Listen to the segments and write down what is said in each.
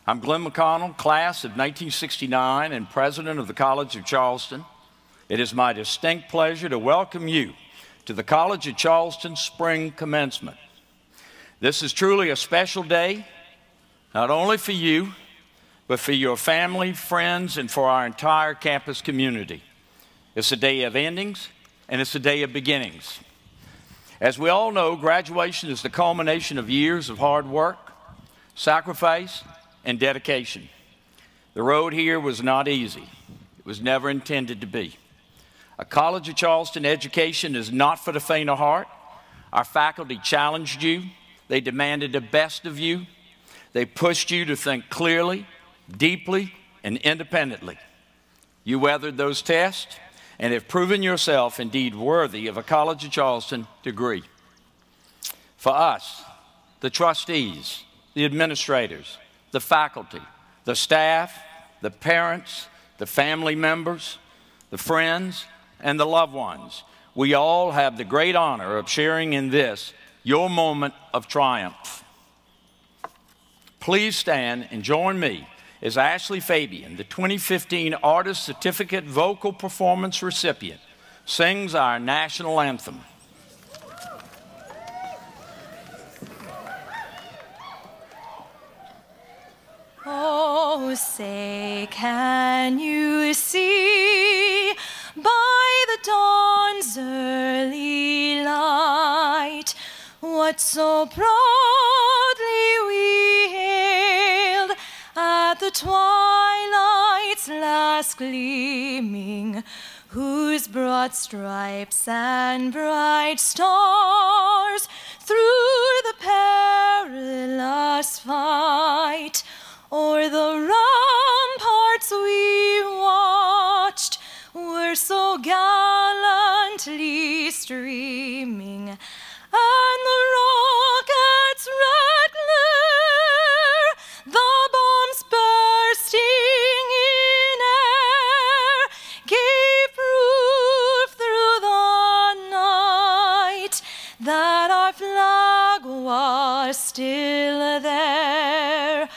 I'm Glenn McConnell, class of 1969 and president of the College of Charleston. It is my distinct pleasure to welcome you to the College of Charleston Spring Commencement. This is truly a special day, not only for you, but for your family, friends, and for our entire campus community. It's a day of endings, and it's a day of beginnings. As we all know, graduation is the culmination of years of hard work, sacrifice, and dedication. The road here was not easy. It was never intended to be. A College of Charleston education is not for the faint of heart. Our faculty challenged you. They demanded the best of you. They pushed you to think clearly, deeply, and independently. You weathered those tests and have proven yourself indeed worthy of a College of Charleston degree. For us, the trustees, the administrators, the faculty, the staff, the parents, the family members, the friends, and the loved ones, we all have the great honor of sharing in this, your moment of triumph. Please stand and join me as Ashley Fabian, the 2015 Artist Certificate Vocal Performance recipient, sings our national anthem. Oh, say, can you see by the dawn's early light what so proudly we hailed at the twilight's last gleaming, whose broad stripes and bright stars through the perilous fight o'er the ramparts we watched were so gallantly streaming, and the rockets' red glare, the bombs bursting in air, gave proof through the night that our flag was still there.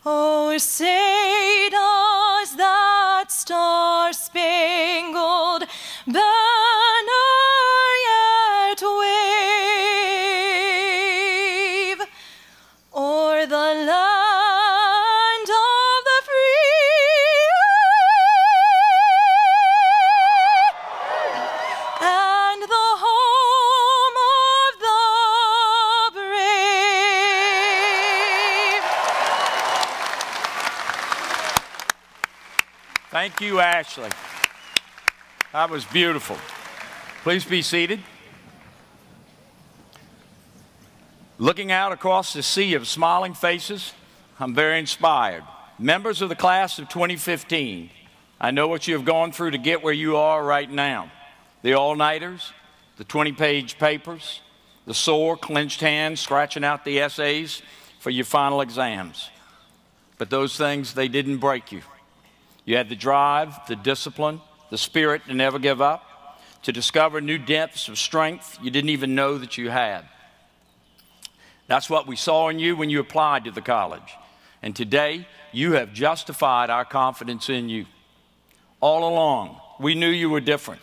Oh, say does that star-spangled banner yet wave o'er the land of the free and the home of the brave? Thank you, Ashley. That was beautiful. Please be seated. Looking out across the sea of smiling faces, I'm very inspired. Members of the class of 2015, I know what you have gone through to get where you are right now. The all-nighters, the 20-page papers, the sore, clenched hands scratching out the essays for your final exams. But those things, they didn't break you. You had the drive, the discipline, the spirit to never give up, to discover new depths of strength you didn't even know that you had. That's what we saw in you when you applied to the college. And today, you have justified our confidence in you. All along, we knew you were different.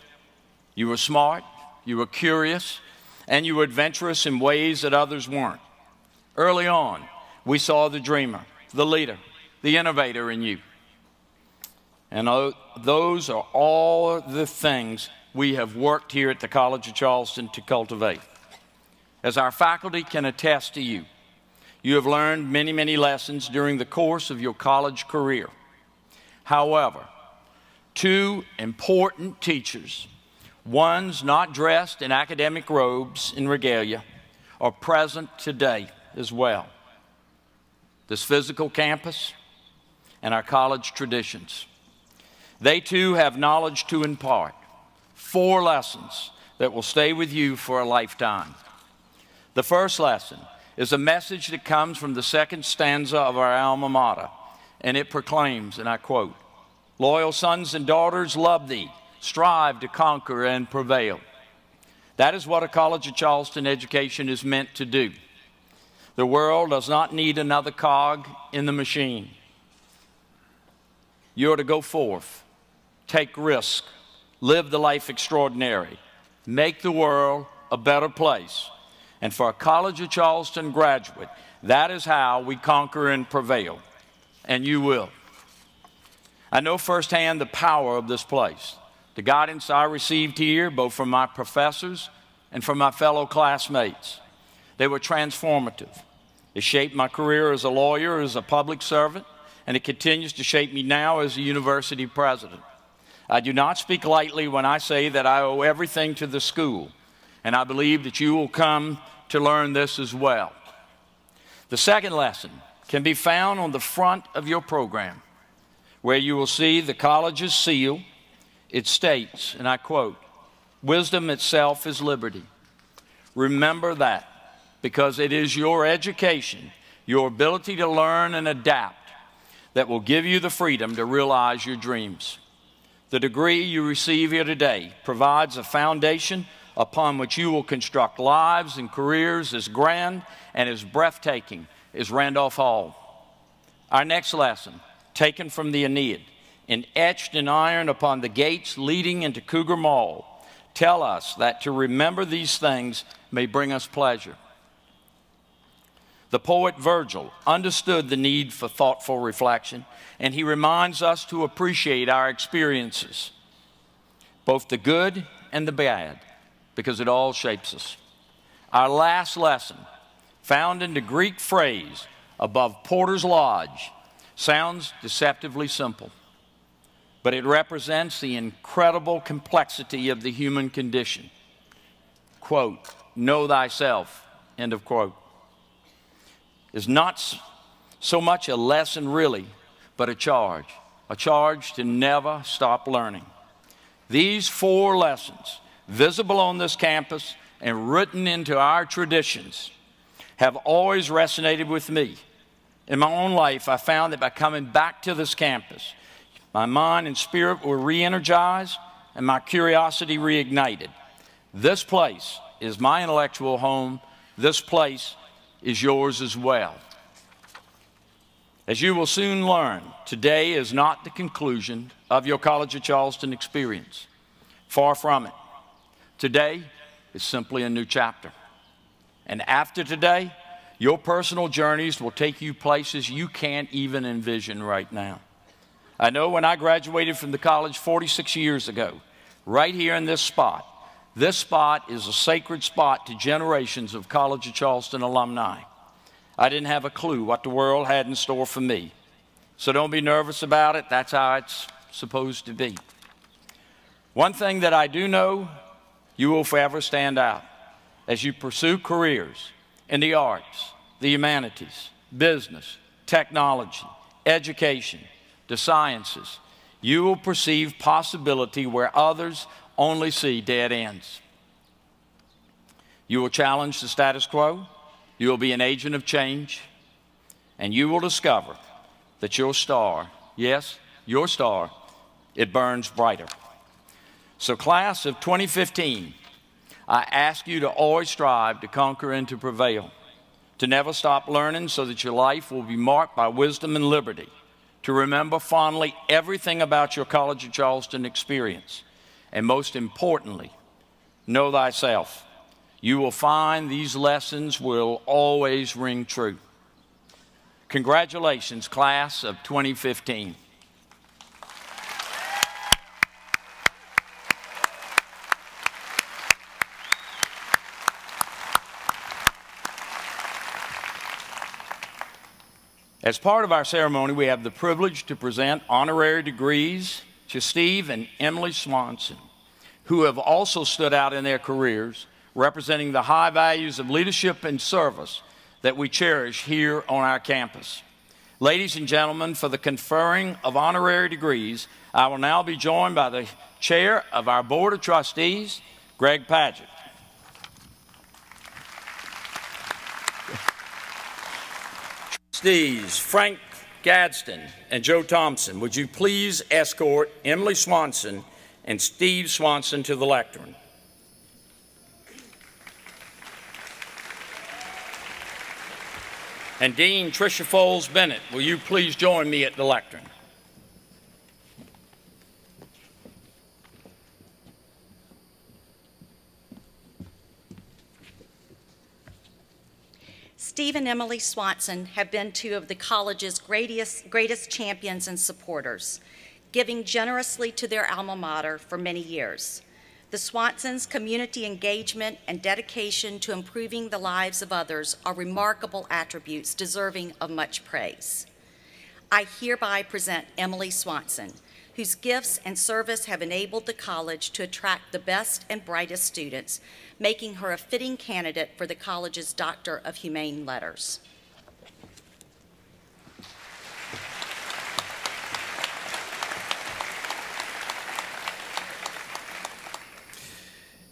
You were smart, you were curious, and you were adventurous in ways that others weren't. Early on, we saw the dreamer, the leader, the innovator in you. And those are all the things we have worked here at the College of Charleston to cultivate. As our faculty can attest to you, you have learned many, many lessons during the course of your college career. However, two important teachers, ones not dressed in academic robes and regalia, are present today as well. This physical campus and our college traditions. They too have knowledge to impart, 4 lessons that will stay with you for a lifetime. The first lesson is a message that comes from the second stanza of our alma mater, and it proclaims, and I quote, "Loyal sons and daughters, love thee, strive to conquer and prevail." That is what a College of Charleston education is meant to do. The world does not need another cog in the machine. You're to go forth, take risk, live the life extraordinary, make the world a better place. And for a College of Charleston graduate, that is how we conquer and prevail. And you will. I know firsthand the power of this place, the guidance I received here, both from my professors and from my fellow classmates. They were transformative. It shaped my career as a lawyer, as a public servant, and it continues to shape me now as a university president. I do not speak lightly when I say that I owe everything to the school, and I believe that you will come to learn this as well. The second lesson can be found on the front of your program, where you will see the college's seal. It states, and I quote, "Wisdom itself is liberty." Remember that, because it is your education, your ability to learn and adapt, that will give you the freedom to realize your dreams. The degree you receive here today provides a foundation upon which you will construct lives and careers as grand and as breathtaking as Randolph Hall. Our next lesson, taken from the Aeneid and etched in iron upon the gates leading into Cougar Mall, tell us that to remember these things may bring us pleasure. The poet Virgil understood the need for thoughtful reflection, and he reminds us to appreciate our experiences, both the good and the bad, because it all shapes us. Our last lesson, found in the Greek phrase above Porter's Lodge, sounds deceptively simple, but it represents the incredible complexity of the human condition. Quote, "Know thyself," end of quote, is not so much a lesson really, but a charge to never stop learning. These 4 lessons, visible on this campus and written into our traditions, have always resonated with me. In my own life, I found that by coming back to this campus, my mind and spirit were re-energized and my curiosity reignited. This place is my intellectual home. This place is yours as well. As you will soon learn, today is not the conclusion of your College of Charleston experience. Far from it. Today is simply a new chapter. And after today, your personal journeys will take you places you can't even envision right now. I know when I graduated from the college 46 years ago, right here in this spot is a sacred spot to generations of College of Charleston alumni. I didn't have a clue what the world had in store for me. So don't be nervous about it. That's how it's supposed to be. One thing that I do know, you will forever stand out as you pursue careers in the arts, the humanities, business, technology, education, the sciences. You will perceive possibility where others only see dead ends. You will challenge the status quo. You will be an agent of change. And you will discover that your star, yes, your star, it burns brighter. So class of 2015, I ask you to always strive to conquer and to prevail, to never stop learning so that your life will be marked by wisdom and liberty, to remember fondly everything about your College of Charleston experience, and most importantly, know thyself. You will find these lessons will always ring true. Congratulations, class of 2015. As part of our ceremony, we have the privilege to present honorary degrees to Steve and Emily Swanson, who have also stood out in their careers, representing the high values of leadership and service that we cherish here on our campus. Ladies and gentlemen, for the conferring of honorary degrees, I will now be joined by the Chair of our Board of Trustees, Greg Padgett. Trustees Frank Gadsden and Joe Thompson, would you please escort Emily Swanson and Steve Swanson to the lectern? And Dean Tricia Foles Bennett, will you please join me at the lectern? Steve and Emily Swanson have been two of the college's greatest champions and supporters, giving generously to their alma mater for many years. The Swansons' community engagement and dedication to improving the lives of others are remarkable attributes deserving of much praise. I hereby present Emily Swanson, whose gifts and service have enabled the college to attract the best and brightest students, making her a fitting candidate for the college's Doctor of Humane Letters.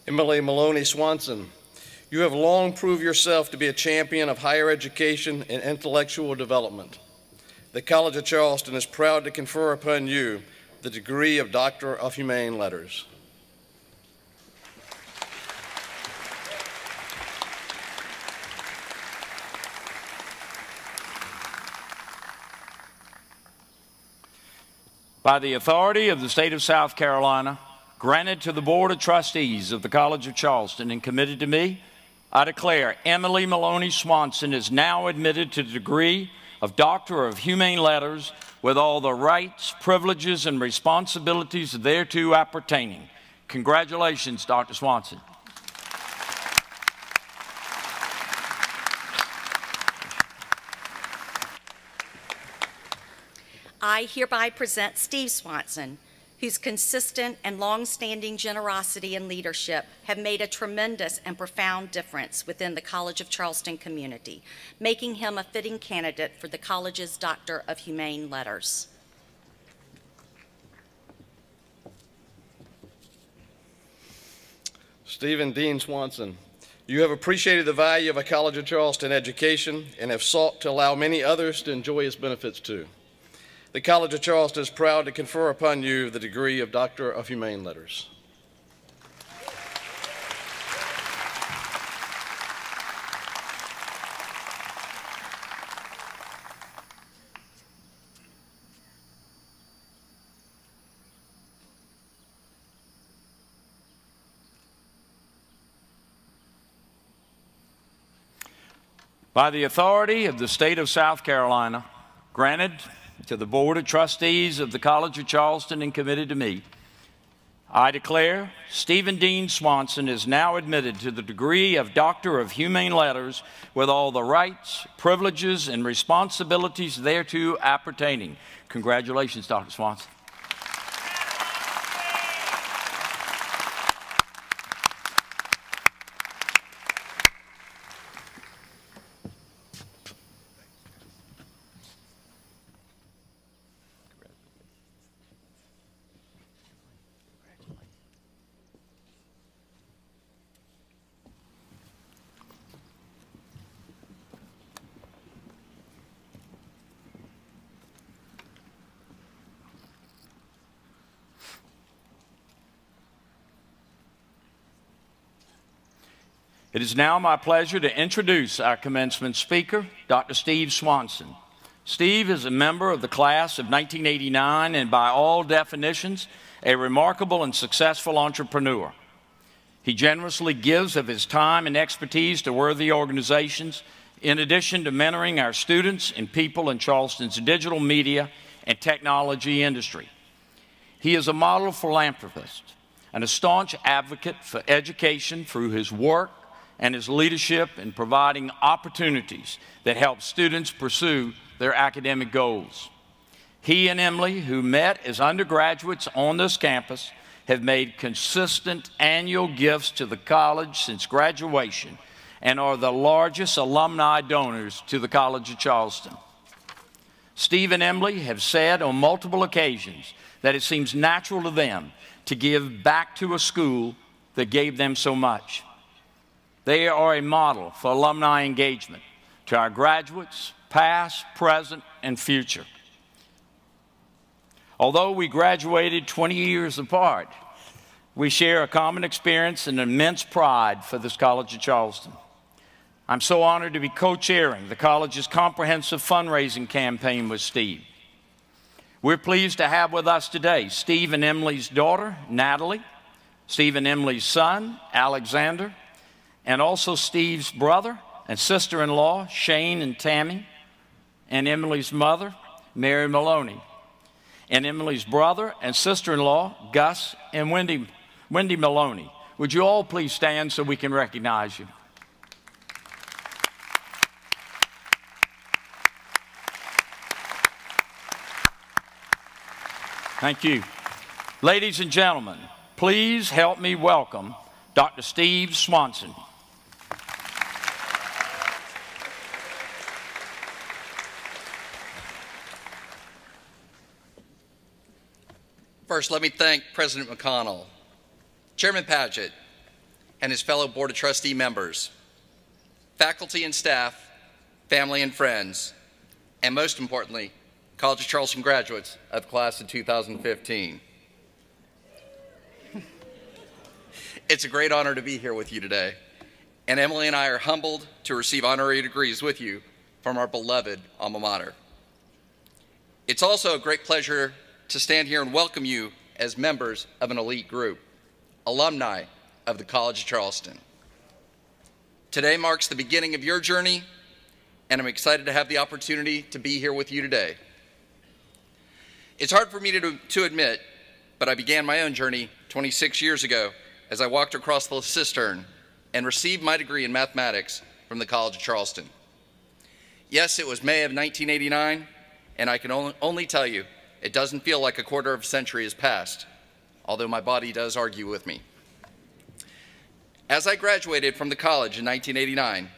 Emily Maloney Swanson, you have long proved yourself to be a champion of higher education and intellectual development. The College of Charleston is proud to confer upon you the degree of Doctor of Humane Letters. By the authority of the state of South Carolina, granted to the Board of Trustees of the College of Charleston and committed to me, I declare Emily Maloney Swanson is now admitted to the degree of Doctor of Humane Letters with all the rights, privileges, and responsibilities thereto appertaining. Congratulations, Dr. Swanson. I hereby present Steve Swanson, whose consistent and long-standing generosity and leadership have made a tremendous and profound difference within the College of Charleston community, making him a fitting candidate for the college's Doctor of Humane Letters. Stephen Dean Swanson, you have appreciated the value of a College of Charleston education and have sought to allow many others to enjoy its benefits too. The College of Charleston is proud to confer upon you the degree of Doctor of Humane Letters. By the authority of the state of South Carolina, granted to the Board of Trustees of the College of Charleston and committed to me, I declare Stephen Dean Swanson is now admitted to the degree of Doctor of Humane Letters with all the rights, privileges, and responsibilities thereto appertaining. Congratulations, Dr. Swanson. It is now my pleasure to introduce our commencement speaker, Dr. Steve Swanson. Steve is a member of the class of 1989 and by all definitions, a remarkable and successful entrepreneur. He generously gives of his time and expertise to worthy organizations, in addition to mentoring our students and people in Charleston's digital media and technology industry. He is a model philanthropist and a staunch advocate for education through his work and his leadership in providing opportunities that help students pursue their academic goals. He and Emily, who met as undergraduates on this campus, have made consistent annual gifts to the college since graduation and are the largest alumni donors to the College of Charleston. Steve and Emily have said on multiple occasions that it seems natural to them to give back to a school that gave them so much. They are a model for alumni engagement to our graduates, past, present, and future. Although we graduated 20 years apart, we share a common experience and immense pride for this College of Charleston. I'm so honored to be co-chairing the college's comprehensive fundraising campaign with Steve. We're pleased to have with us today Steve and Emily's daughter, Natalie, Steve and Emily's son, Alexander, and also Steve's brother, and sister-in-law, Shane and Tammy, and Emily's mother, Mary Maloney, and Emily's brother and sister-in-law, Gus and Wendy Maloney. Would you all please stand so we can recognize you? Thank you. Ladies and gentlemen, please help me welcome Dr. Steve Swanson. First, let me thank President McConnell, Chairman Padgett, and his fellow Board of Trustee members, faculty and staff, family and friends, and most importantly, College of Charleston graduates of the class of 2015. It's a great honor to be here with you today, and Emily and I are humbled to receive honorary degrees with you from our beloved alma mater. It's also a great pleasure to stand here and welcome you as members of an elite group, alumni of the College of Charleston. Today marks the beginning of your journey, and I'm excited to have the opportunity to be here with you today. It's hard for me to admit, but I began my own journey 26 years ago as I walked across the cistern and received my degree in mathematics from the College of Charleston. Yes, it was May of 1989, and I can only tell you, it doesn't feel like a quarter of a century has passed, although my body does argue with me. As I graduated from the college in 1989,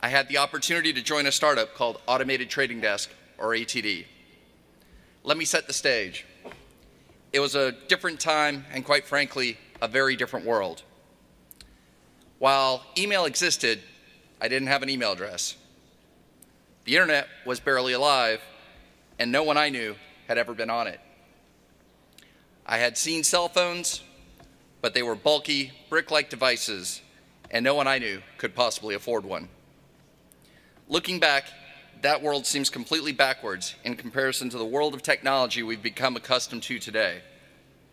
I had the opportunity to join a startup called Automated Trading Desk, or ATD. Let me set the stage. It was a different time and, quite frankly, a very different world. While email existed, I didn't have an email address. The internet was barely alive, and no one I knew had ever been on it. I had seen cell phones, but they were bulky, brick-like devices, and no one I knew could possibly afford one. Looking back, that world seems completely backwards in comparison to the world of technology we've become accustomed to today.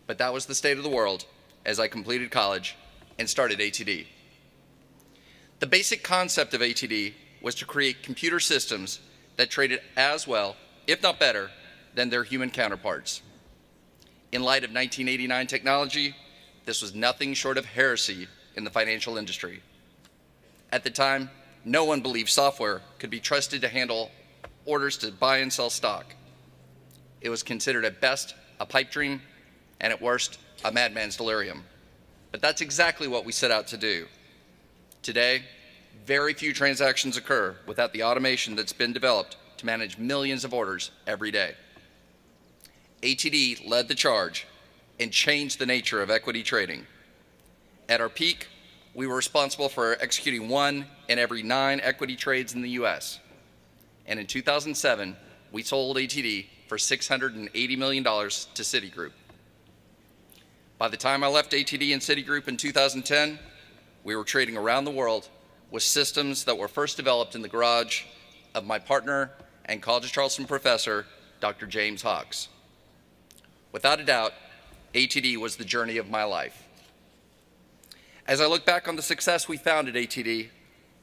But that was the state of the world as I completed college and started ATD. The basic concept of ATD was to create computer systems that traded as well, if not better, than their human counterparts. In light of 1989 technology, this was nothing short of heresy in the financial industry. At the time, no one believed software could be trusted to handle orders to buy and sell stock. It was considered at best a pipe dream, and at worst, a madman's delirium. But that's exactly what we set out to do. Today, very few transactions occur without the automation that's been developed to manage millions of orders every day. ATD led the charge and changed the nature of equity trading. At our peak, we were responsible for executing 1 in every 9 equity trades in the US. And in 2007, we sold ATD for $680 million to Citigroup. By the time I left ATD and Citigroup in 2010, we were trading around the world with systems that were first developed in the garage of my partner and College of Charleston professor, Dr. James Hawks. Without a doubt, ATD was the journey of my life. As I look back on the success we found at ATD,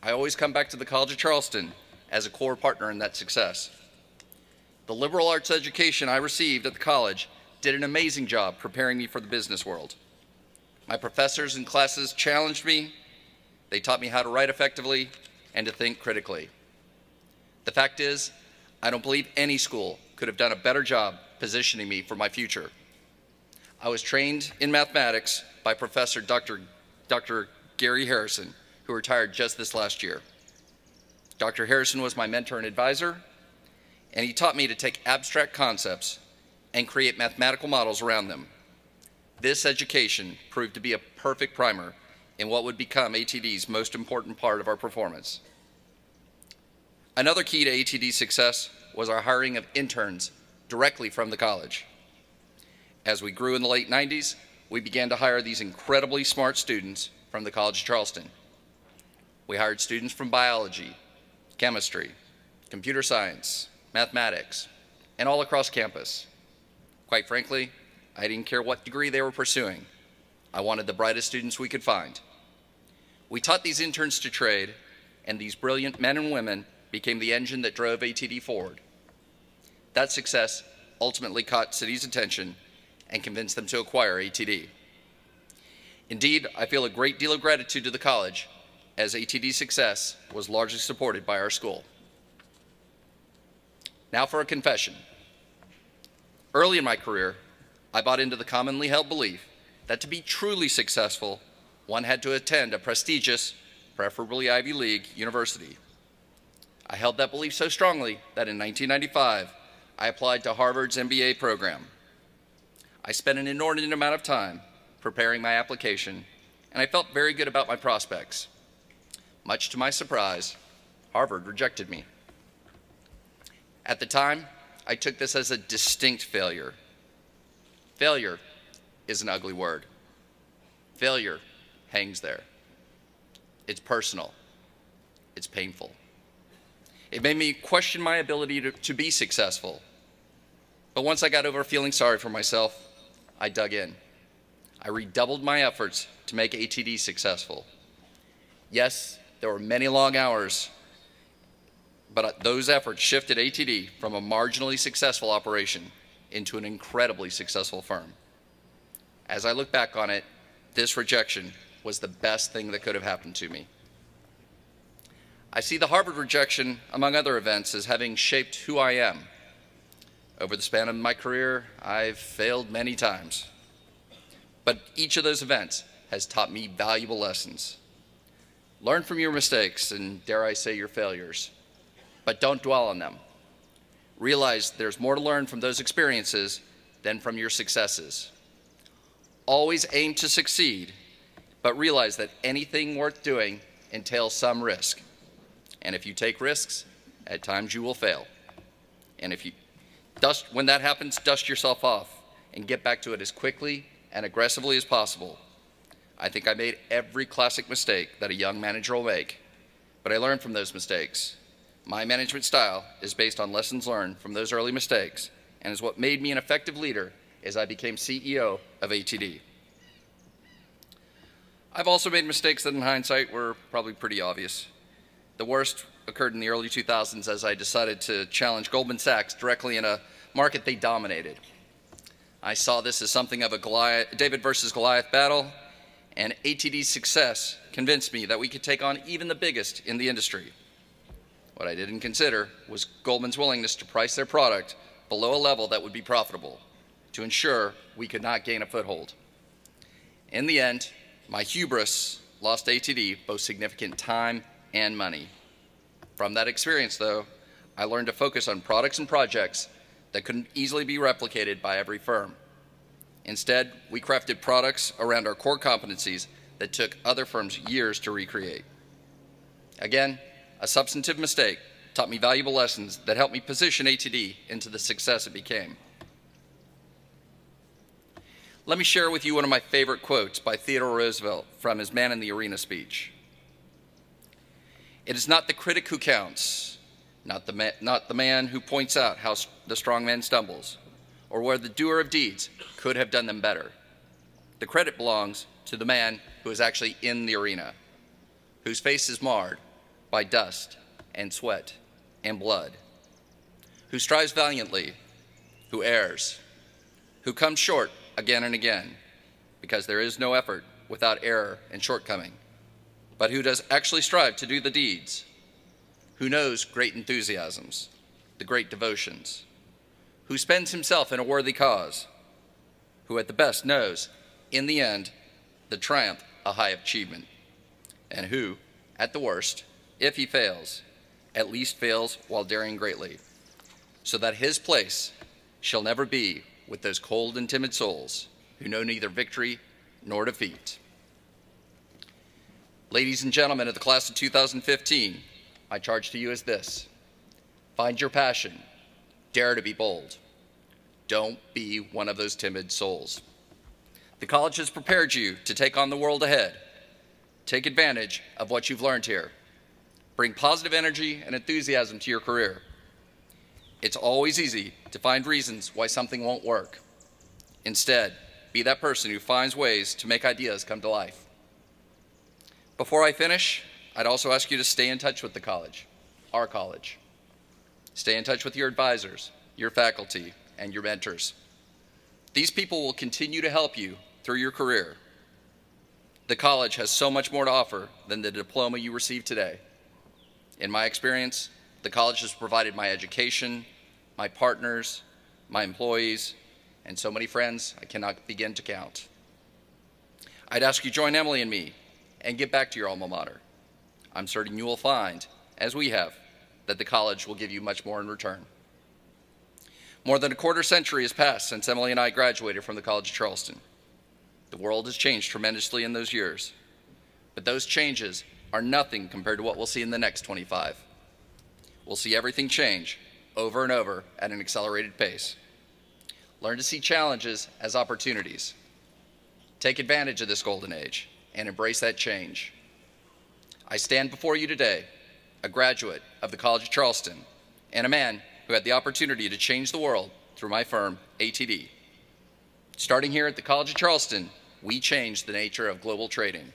I always come back to the College of Charleston as a core partner in that success. The liberal arts education I received at the college did an amazing job preparing me for the business world. My professors and classes challenged me. They taught me how to write effectively and to think critically. The fact is, I don't believe any school could have done a better job positioning me for my future. I was trained in mathematics by Professor Dr. Gary Harrison, who retired just this last year. Dr. Harrison was my mentor and advisor, and he taught me to take abstract concepts and create mathematical models around them. This education proved to be a perfect primer in what would become ATD's most important part of our performance. Another key to ATD's success was our hiring of interns directly from the college. As we grew in the late 90s, we began to hire these incredibly smart students from the College of Charleston. We hired students from biology, chemistry, computer science, mathematics, and all across campus. Quite frankly, I didn't care what degree they were pursuing. I wanted the brightest students we could find. We taught these interns to trade, and these brilliant men and women became the engine that drove ATD forward. That success ultimately caught city's attention and convinced them to acquire ATD. Indeed, I feel a great deal of gratitude to the college, as ATD's success was largely supported by our school. Now for a confession. Early in my career, I bought into the commonly held belief that to be truly successful, one had to attend a prestigious, preferably Ivy League, university. I held that belief so strongly that in 1995, I applied to Harvard's MBA program. I spent an inordinate amount of time preparing my application, and I felt very good about my prospects. Much to my surprise, Harvard rejected me. At the time, I took this as a distinct failure. Failure is an ugly word. Failure hangs there. It's personal. It's painful. It made me question my ability to be successful. But once I got over feeling sorry for myself, I dug in. I redoubled my efforts to make ATD successful. Yes, there were many long hours, but those efforts shifted ATD from a marginally successful operation into an incredibly successful firm. As I look back on it, this rejection was the best thing that could have happened to me. I see the Harvard rejection, among other events, as having shaped who I am. Over the span of my career, I've failed many times. But each of those events has taught me valuable lessons. Learn from your mistakes and, dare I say, your failures, but don't dwell on them. Realize there's more to learn from those experiences than from your successes. Always aim to succeed, but realize that anything worth doing entails some risk. And if you take risks, at times you will fail. And when that happens, dust yourself off and get back to it as quickly and aggressively as possible. I think I made every classic mistake that a young manager will make, but I learned from those mistakes. My management style is based on lessons learned from those early mistakes and is what made me an effective leader as I became CEO of ATD. I've also made mistakes that in hindsight were probably pretty obvious. The worst occurred in the early 2000s as I decided to challenge Goldman Sachs directly in a market they dominated. I saw this as something of a David versus Goliath battle, and ATD's success convinced me that we could take on even the biggest in the industry. What I didn't consider was Goldman's willingness to price their product below a level that would be profitable to ensure we could not gain a foothold. In the end, my hubris lost ATD both significant time and money. From that experience, though, I learned to focus on products and projects that couldn't easily be replicated by every firm. Instead, we crafted products around our core competencies that took other firms years to recreate. Again, a substantive mistake taught me valuable lessons that helped me position ATD into the success it became. Let me share with you one of my favorite quotes by Theodore Roosevelt from his Man in the Arena speech. "It is not the critic who counts, not the man who points out how the strong man stumbles, or where the doer of deeds could have done them better. The credit belongs to the man who is actually in the arena, whose face is marred by dust and sweat and blood, who strives valiantly, who errs, who comes short again and again, because there is no effort without error and shortcoming, but who does actually strive to do the deeds, who knows great enthusiasms, the great devotions, who spends himself in a worthy cause, who at the best knows, in the end, the triumph a high achievement, and who, at the worst, if he fails, at least fails while daring greatly, so that his place shall never be with those cold and timid souls who know neither victory nor defeat." Ladies and gentlemen of the class of 2015, my charge to you is this: find your passion, dare to be bold. Don't be one of those timid souls. The college has prepared you to take on the world ahead. Take advantage of what you've learned here. Bring positive energy and enthusiasm to your career. It's always easy to find reasons why something won't work. Instead, be that person who finds ways to make ideas come to life. Before I finish, I'd also ask you to stay in touch with the college, our college. Stay in touch with your advisors, your faculty, and your mentors. These people will continue to help you through your career. The college has so much more to offer than the diploma you receive today. In my experience, the college has provided my education, my partners, my employees, and so many friends I cannot begin to count. I'd ask you join Emily and me and get back to your alma mater. I'm certain you will find, as we have, that the college will give you much more in return. More than a quarter century has passed since Emily and I graduated from the College of Charleston. The world has changed tremendously in those years, but those changes are nothing compared to what we'll see in the next 25. We'll see everything change over and over at an accelerated pace. Learn to see challenges as opportunities. Take advantage of this golden age and embrace that change. I stand before you today, a graduate of the College of Charleston and a man who had the opportunity to change the world through my firm, ATD. Starting here at the College of Charleston, we changed the nature of global trading.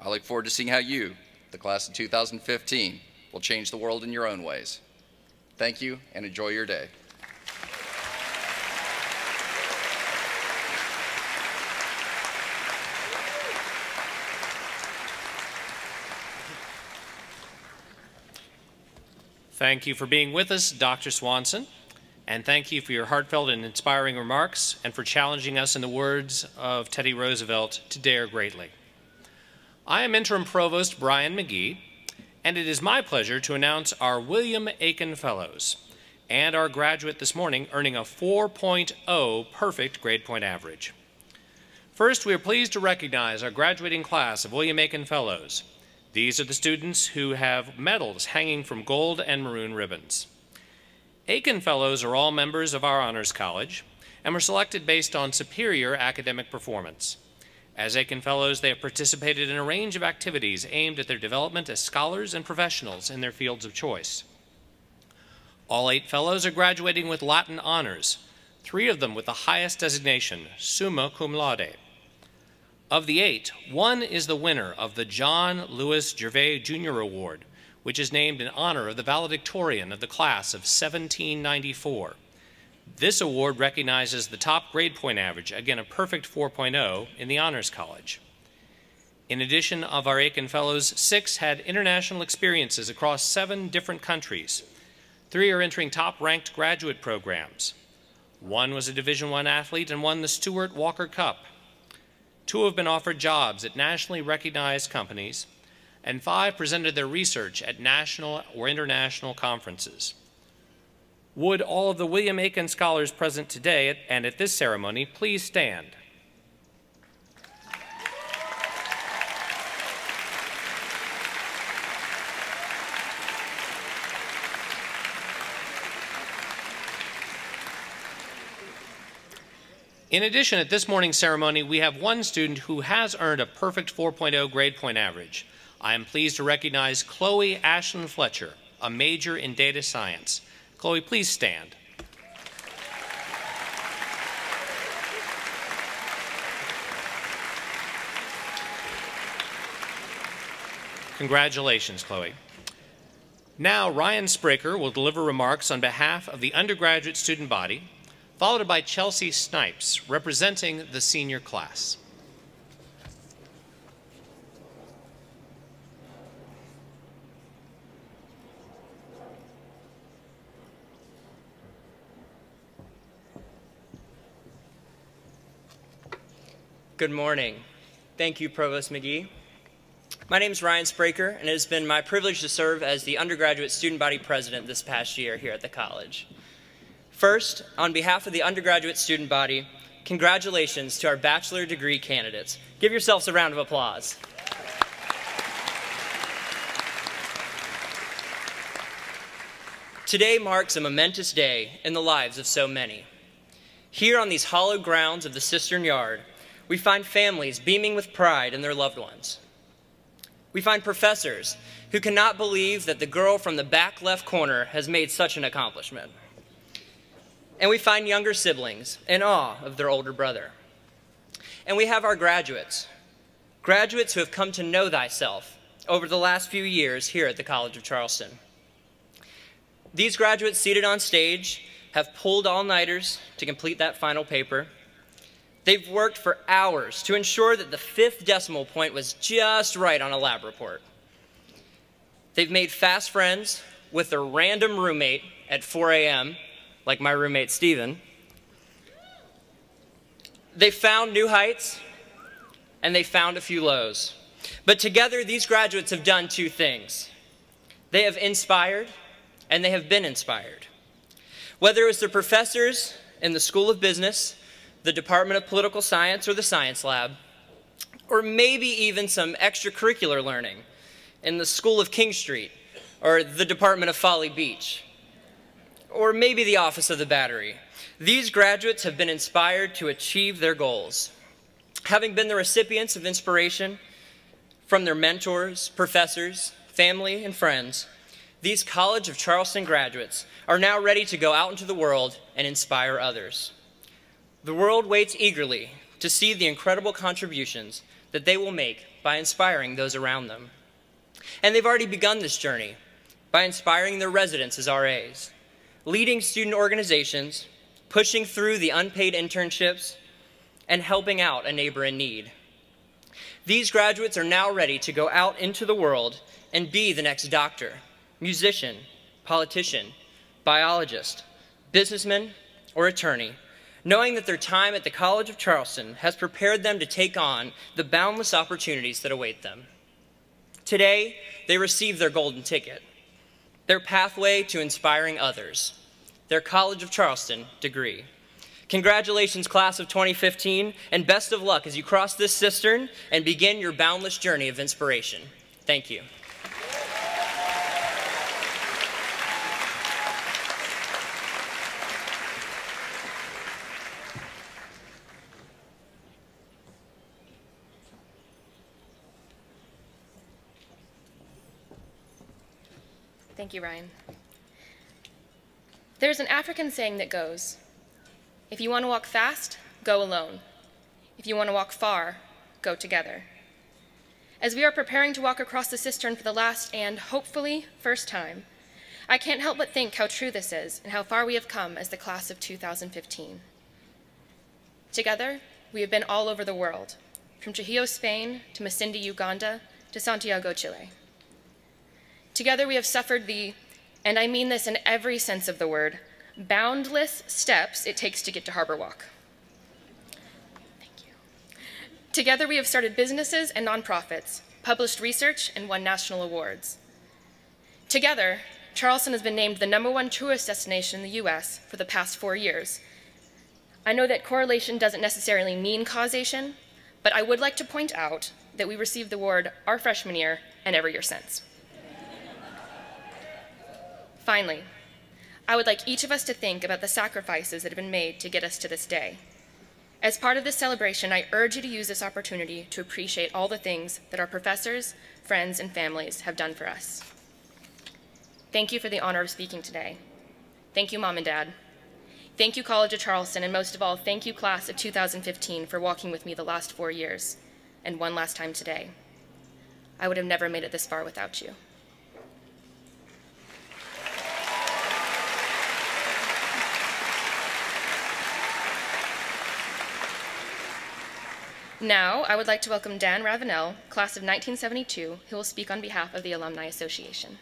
I look forward to seeing how you, the class of 2015, will change the world in your own ways. Thank you and enjoy your day. Thank you for being with us, Dr. Swanson, and thank you for your heartfelt and inspiring remarks and for challenging us, in the words of Teddy Roosevelt, to dare greatly. I am Interim Provost Brian McGee, and it is my pleasure to announce our William Aiken Fellows and our graduate this morning earning a 4.0 perfect grade point average. First, we are pleased to recognize our graduating class of William Aiken Fellows. These are the students who have medals hanging from gold and maroon ribbons. Aiken Fellows are all members of our Honors College and were selected based on superior academic performance. As Aiken Fellows, they have participated in a range of activities aimed at their development as scholars and professionals in their fields of choice. All 8 Fellows are graduating with Latin honors, 3 of them with the highest designation, summa cum laude. Of the 8, 1 is the winner of the John Lewis Gervais Jr. Award, which is named in honor of the valedictorian of the class of 1794. This award recognizes the top grade point average, again a perfect 4.0, in the Honors College. In addition of our Aiken Fellows, 6 had international experiences across 7 different countries. 3 are entering top-ranked graduate programs. 1 was a Division I athlete and won the Stuart Walker Cup. 2 have been offered jobs at nationally recognized companies, and 5 presented their research at national or international conferences. Would all of the William Aiken scholars present today and at this ceremony please stand? In addition, at this morning's ceremony, we have 1 student who has earned a perfect 4.0 grade point average. I am pleased to recognize Chloe Ashlyn Fletcher, a major in data science. Chloe, please stand. Congratulations, Chloe. Now, Ryan Spraker will deliver remarks on behalf of the undergraduate student body, followed by Chelsea Snipes, representing the senior class. Good morning. Thank you, Provost McGee. My name is Ryan Spraker, and it has been my privilege to serve as the undergraduate student body president this past year here at the college. First, on behalf of the undergraduate student body, congratulations to our bachelor degree candidates. Give yourselves a round of applause. Today marks a momentous day in the lives of so many. Here on these hallowed grounds of the Cistern Yard, we find families beaming with pride in their loved ones. We find professors who cannot believe that the girl from the back left corner has made such an accomplishment. And we find younger siblings in awe of their older brother. And we have our graduates who have come to know thyself over the last few years here at the College of Charleston. These graduates seated on stage have pulled all-nighters to complete that final paper. They've worked for hours to ensure that the 5th decimal point was just right on a lab report. They've made fast friends with their random roommate at 4 a.m., like my roommate Steven. They found new heights, and they found a few lows. But together, these graduates have done two things. They have inspired, and they have been inspired. Whether it was their professors in the School of Business, the Department of Political Science, or the Science Lab, or maybe even some extracurricular learning in the School of King Street, or the Department of Folly Beach, or maybe the Office of the Battery. These graduates have been inspired to achieve their goals. Having been the recipients of inspiration from their mentors, professors, family, and friends, these College of Charleston graduates are now ready to go out into the world and inspire others. The world waits eagerly to see the incredible contributions that they will make by inspiring those around them. And they've already begun this journey by inspiring their residents as RAs, leading student organizations, pushing through the unpaid internships, and helping out a neighbor in need. These graduates are now ready to go out into the world and be the next doctor, musician, politician, biologist, businessman, or attorney, knowing that their time at the College of Charleston has prepared them to take on the boundless opportunities that await them. Today, they receive their golden ticket, their pathway to inspiring others, their College of Charleston degree. Congratulations, class of 2015, and best of luck as you cross this cistern and begin your boundless journey of inspiration. Thank you. Thank you, Ryan. There's an African saying that goes, if you want to walk fast, go alone. If you want to walk far, go together. As we are preparing to walk across the cistern for the last and, hopefully, first time, I can't help but think how true this is and how far we have come as the class of 2015. Together, we have been all over the world, from Trujillo, Spain, to Masindi, Uganda, to Santiago, Chile. Together we have suffered the, and I mean this in every sense of the word, boundless steps it takes to get to Harbor Walk. Thank you. Together we have started businesses and nonprofits, published research, and won national awards. Together, Charleston has been named the #1 tourist destination in the US for the past 4 years. I know that correlation doesn't necessarily mean causation, but I would like to point out that we received the award our freshman year and every year since. Finally, I would like each of us to think about the sacrifices that have been made to get us to this day. As part of this celebration, I urge you to use this opportunity to appreciate all the things that our professors, friends, and families have done for us. Thank you for the honor of speaking today. Thank you, Mom and Dad. Thank you, College of Charleston, and most of all, thank you, class of 2015, for walking with me the last 4 years, and one last time today. I would have never made it this far without you. Now, I would like to welcome Dan Ravenel, class of 1972, who will speak on behalf of the Alumni Association.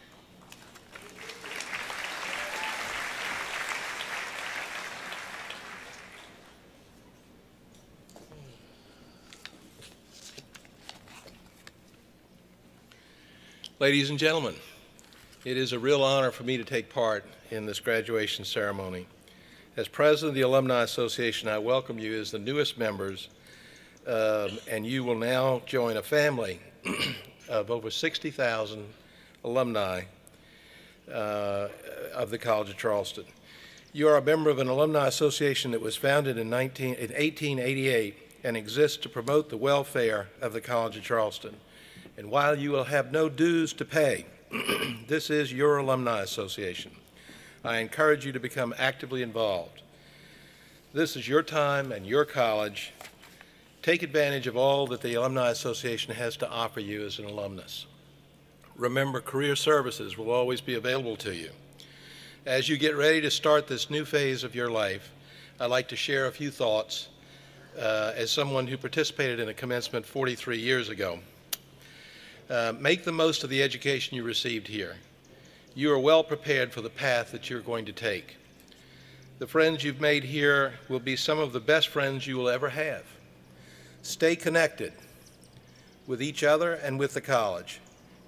Ladies and gentlemen, it is a real honor for me to take part in this graduation ceremony. As president of the Alumni Association, I welcome you as the newest members, and you will now join a family of over 60,000 alumni of the College of Charleston. You are a member of an alumni association that was founded in 1888 and exists to promote the welfare of the College of Charleston. And while you will have no dues to pay, this is your alumni association. I encourage you to become actively involved. This is your time and your college. Take advantage of all that the Alumni Association has to offer you as an alumnus. Remember, career services will always be available to you. As you get ready to start this new phase of your life, I'd like to share a few thoughts as someone who participated in a commencement 43 years ago. Make the most of the education you received here. You are well prepared for the path that you're going to take. The friends you've made here will be some of the best friends you will ever have. Stay connected with each other and with the college.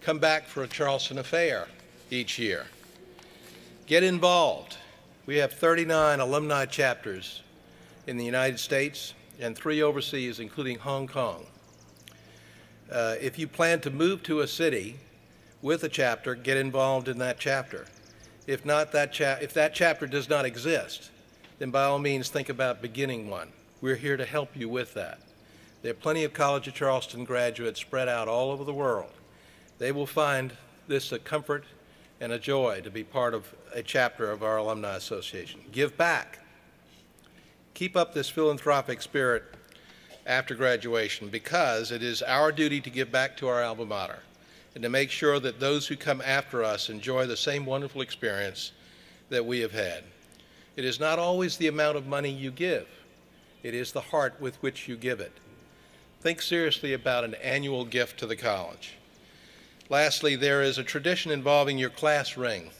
Come back for a Charleston affair each year. Get involved. We have 39 alumni chapters in the United States and 3 overseas, including Hong Kong. If you plan to move to a city with a chapter, get involved in that chapter. If that chapter does not exist, then by all means think about beginning one. We're here to help you with that. There are plenty of College of Charleston graduates spread out all over the world. They will find this a comfort and a joy to be part of a chapter of our Alumni Association. Give back. Keep up this philanthropic spirit after graduation, because it is our duty to give back to our alma mater and to make sure that those who come after us enjoy the same wonderful experience that we have had. It is not always the amount of money you give. It is the heart with which you give it. Think seriously about an annual gift to the college. Lastly, there is a tradition involving your class ring.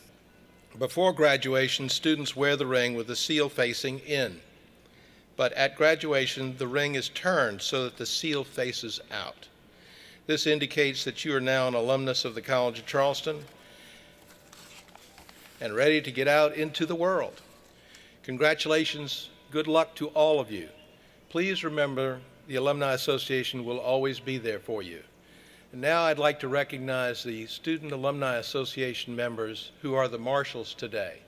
Before graduation, students wear the ring with the seal facing in. But at graduation, the ring is turned so that the seal faces out. This indicates that you are now an alumnus of the College of Charleston and ready to get out into the world. Congratulations. Good luck to all of you. Please remember, the Alumni Association will always be there for you. And now I'd like to recognize the Student Alumni Association members who are the marshals today.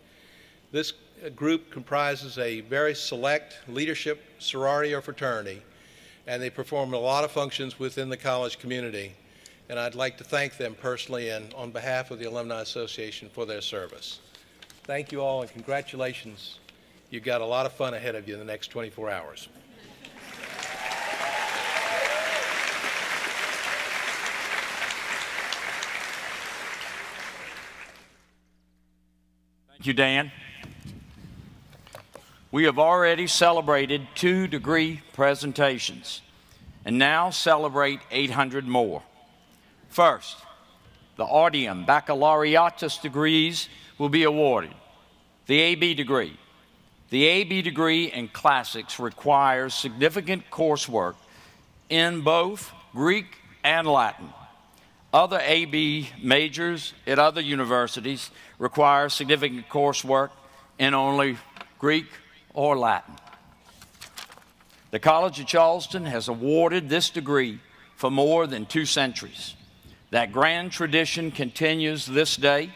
This group comprises a very select leadership sorority or fraternity, and they perform a lot of functions within the college community. And I'd like to thank them personally and on behalf of the Alumni Association for their service. Thank you all, and congratulations. You've got a lot of fun ahead of you in the next 24 hours. Thank you, Dan. We have already celebrated 2 degree presentations and now celebrate 800 more. First, the Audium Baccalaureatus degrees will be awarded. The AB degree. The AB degree in classics requires significant coursework in both Greek and Latin. Other AB majors at other universities require significant coursework in only Greek or Latin. The College of Charleston has awarded this degree for more than 2 centuries. That grand tradition continues this day.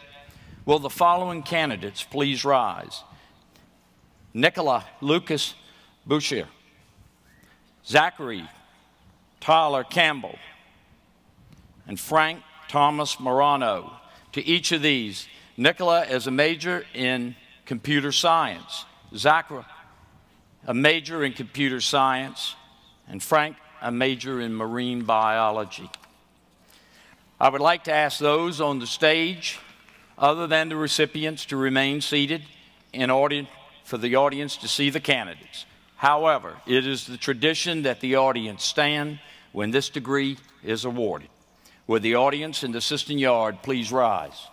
Will the following candidates please rise? Nicola Lucas Boucher, Zachary Tyler Campbell, and Frank Thomas Morano. To each of these, Nicola is a major in computer science, Zachary a major in computer science, and Frank a major in marine biology. I would like to ask those on the stage, other than the recipients, to remain seated in order for the audience to see the candidates. However, it is the tradition that the audience stand when this degree is awarded. Would the audience in the Sistine Yard please rise?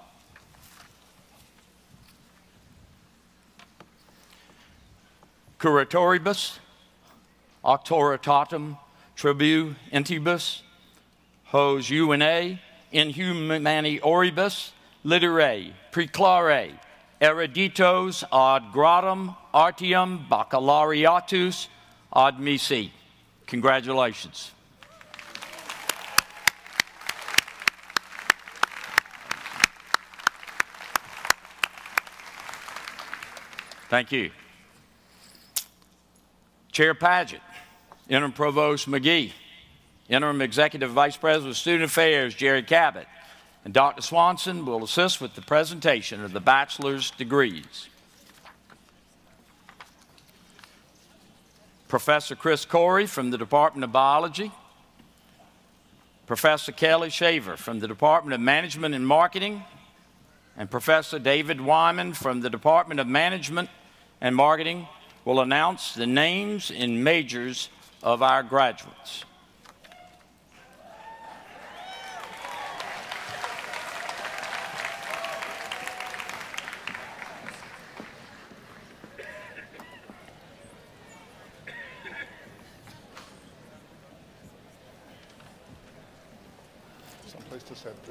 Curatoribus, auctoritatem tribu intibus, hos UNA, in humani oribus, literae, preclare, eruditos ad gradum artium baccalaureatus ad misi. Congratulations. Thank you. Chair Padgett, Interim Provost McGee, Interim Executive Vice President of Student Affairs Jerry Cabot, and Dr. Swanson will assist with the presentation of the bachelor's degrees. Professor Chris Corey from the Department of Biology, Professor Kelly Shaver from the Department of Management and Marketing, and Professor David Wyman from the Department of Management and Marketing will announce the names and majors of our graduates.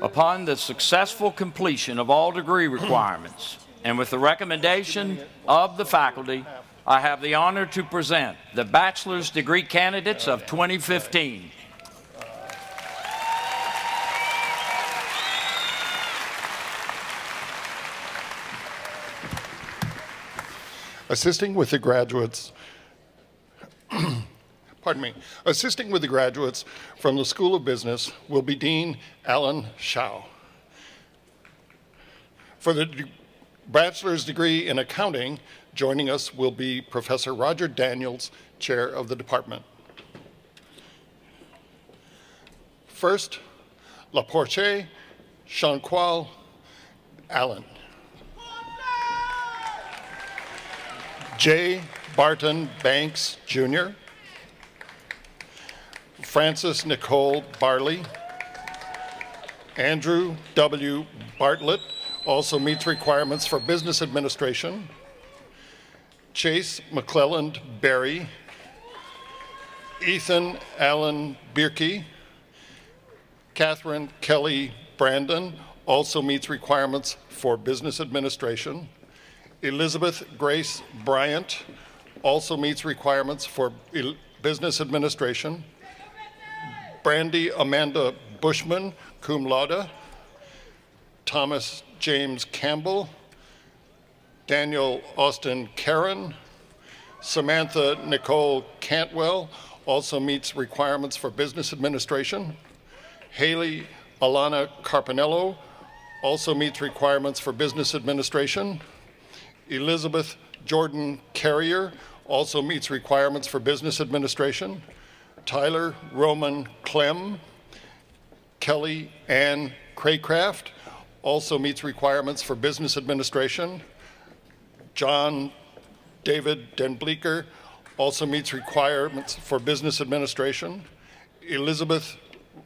Upon the successful completion of all degree requirements, and with the recommendation of the faculty, I have the honor to present the bachelor's degree candidates of 2015. Assisting with the graduates, assisting with the graduates from the School of Business will be Dean Alan Shao. For the bachelor's degree in accounting, joining us will be Professor Roger Daniels, chair of the department. First, La Porche, Shanqual, Allen. J. Barton Banks, Jr., Frances Nicole Barley, Andrew W. Bartlett, also meets requirements for business administration, Chase McClelland Berry, Ethan Allen Bierke, Catherine Kelly Brandon, also meets requirements for business administration, Elizabeth Grace Bryant, also meets requirements for business administration, Brandy Amanda Bushman, cum laude, Thomas James Campbell, Daniel Austin Karen, Samantha Nicole Cantwell, also meets requirements for business administration, Haley Alana Carpinello, also meets requirements for business administration, Elizabeth Jordan Carrier, also meets requirements for business administration, Tyler Roman Clem, Kelly Ann Craycraft, also meets requirements for business administration, John David Denbleeker, also meets requirements for business administration, Elizabeth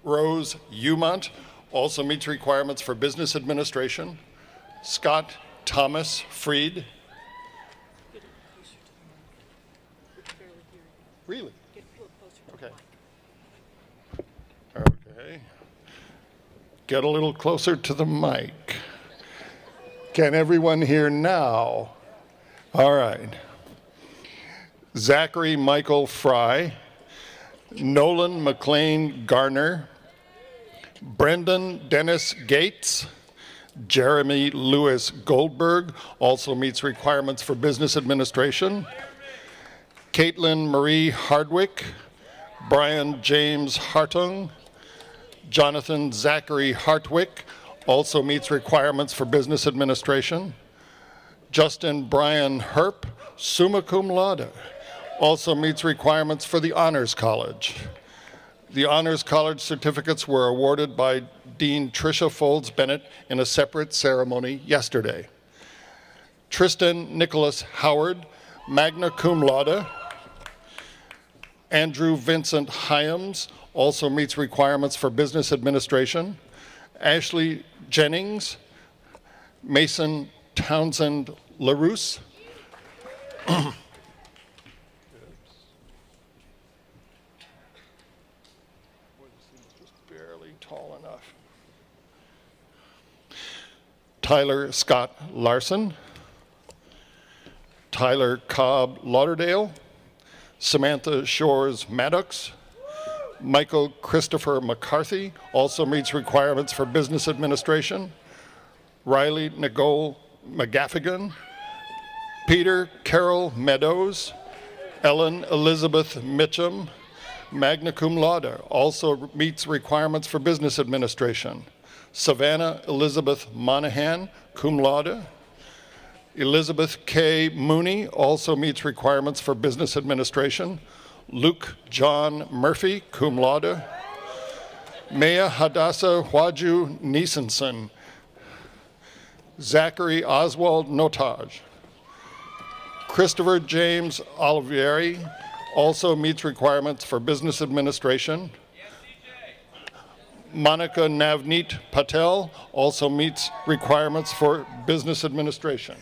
Rose Umont, also meets requirements for business administration, Scott Thomas Freed. Really? Okay. Okay. Get a little closer to the mic. Can everyone hear now? All right. Zachary Michael Fry, Nolan McLean Garner, Brendan Dennis Gates, Jeremy Lewis Goldberg, also meets requirements for business administration, Caitlin Marie Hardwick, Brian James Hartung, Jonathan Zachary Hartwick, also meets requirements for business administration, Justin Brian Herp, summa cum laude, also meets requirements for the Honors College. The Honors College certificates were awarded by Dean Tricia Folds Bennett in a separate ceremony yesterday. Tristan Nicholas Howard, magna cum laude. Andrew Vincent Hyams, also meets requirements for business administration. Ashley Jennings, Mason Townsend LaRousse. Just barely tall enough. Tyler Scott Larson, Tyler Cobb Lauderdale, Samantha Shores Maddox, Michael Christopher McCarthy, also meets requirements for business administration, Riley Nicole McGaffigan, Peter Carroll Meadows, Ellen Elizabeth Mitchum, magna cum laude, also meets requirements for business administration, Savannah Elizabeth Monahan, cum laude, Elizabeth K. Mooney, also meets requirements for business administration, Luke John Murphy, cum laude, Maya Hadassah Hwaju Niesenson. Zachary Oswald Notage. Christopher James Olivieri also meets requirements for business administration. Monica Navneet Patel also meets requirements for business administration.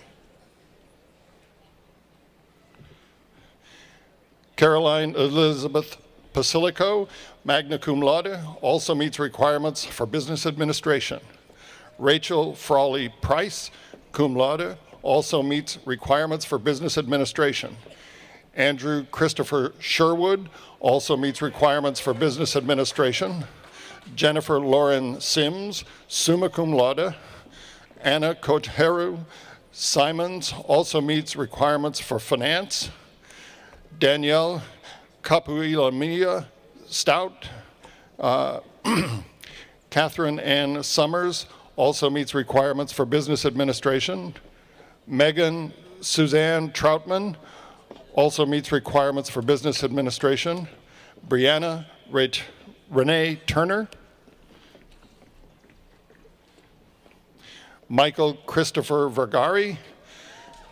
Caroline Elizabeth Pasilico, magna cum laude, also meets requirements for business administration. Rachel Frawley Price, cum laude, also meets requirements for business administration. Andrew Christopher Sherwood also meets requirements for business administration. Jennifer Lauren Sims, summa cum laude. Anna Kotheru Simons also meets requirements for finance. Danielle Capuilamia Stout, Catherine Ann Summers also meets requirements for business administration. Megan Suzanne Troutman also meets requirements for business administration. Brianna Renee Turner. Michael Christopher Vergari.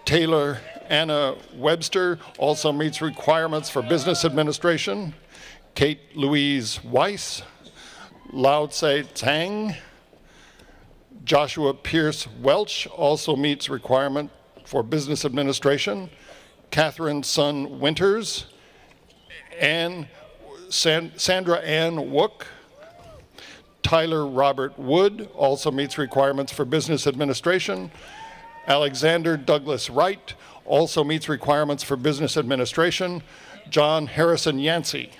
Taylor Anna Webster also meets requirements for business administration. Kate Louise Weiss. Lao Tse Tang. Joshua Pierce Welch also meets requirement for business administration. Catherine Sun Winters. Sandra Ann Wook. Tyler Robert Wood also meets requirements for business administration. Alexander Douglas Wright also meets requirements for business administration. John Harrison Yancey.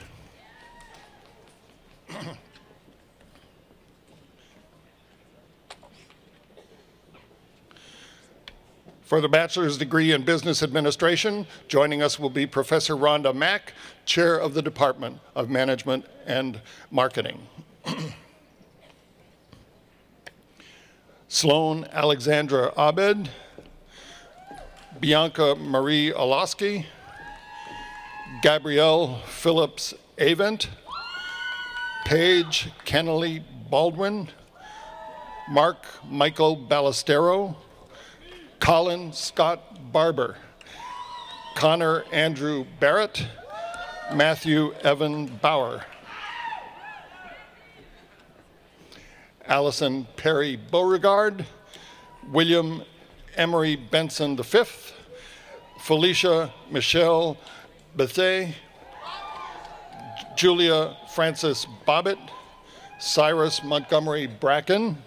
For the bachelor's degree in business administration, joining us will be Professor Rhonda Mack, chair of the Department of Management and Marketing. Sloan Alexandra Abed. Bianca Marie Olaski. Gabrielle Phillips Avent. Paige Kennelly Baldwin. Mark Michael Ballestero. Colin Scott Barber. Connor Andrew Barrett. Matthew Evan Bauer. Allison Perry Beauregard. William Emery Benson V. Felicia Michelle Bethay. Julia Frances Bobbitt. Cyrus Montgomery Bracken.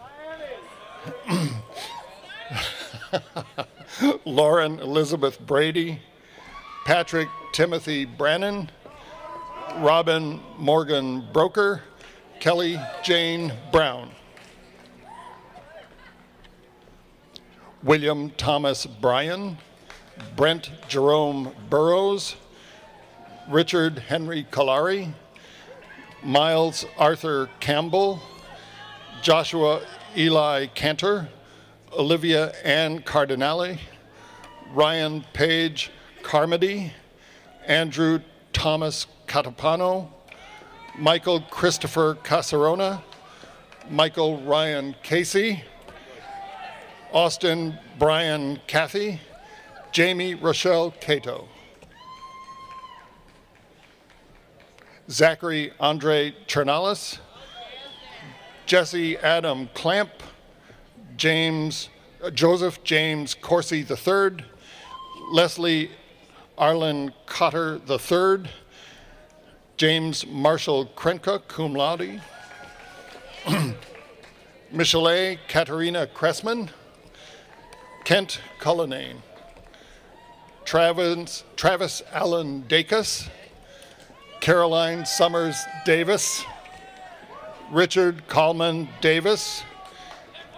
Lauren Elizabeth Brady. Patrick Timothy Brannon. Robin Morgan Broker. Kelly Jane Brown. William Thomas Bryan. Brent Jerome Burrows. Richard Henry Kalari. Miles Arthur Campbell. Joshua Eli Cantor. Olivia Ann Cardinale. Ryan Page Carmody. Andrew Thomas Catapano. Michael Christopher Casarona. Michael Ryan Casey. Austin Brian Cathy. Jamie Rochelle Cato. Zachary Andre Chernalis. Jesse Adam Clamp. Joseph James Corsi III. Leslie Arlen Cotter III. James Marshall Krenka, cum laude. Michelet Katerina Cressman. Kent Cullinane. Travis Allen Dacus. Caroline Summers Davis. Richard Coleman Davis.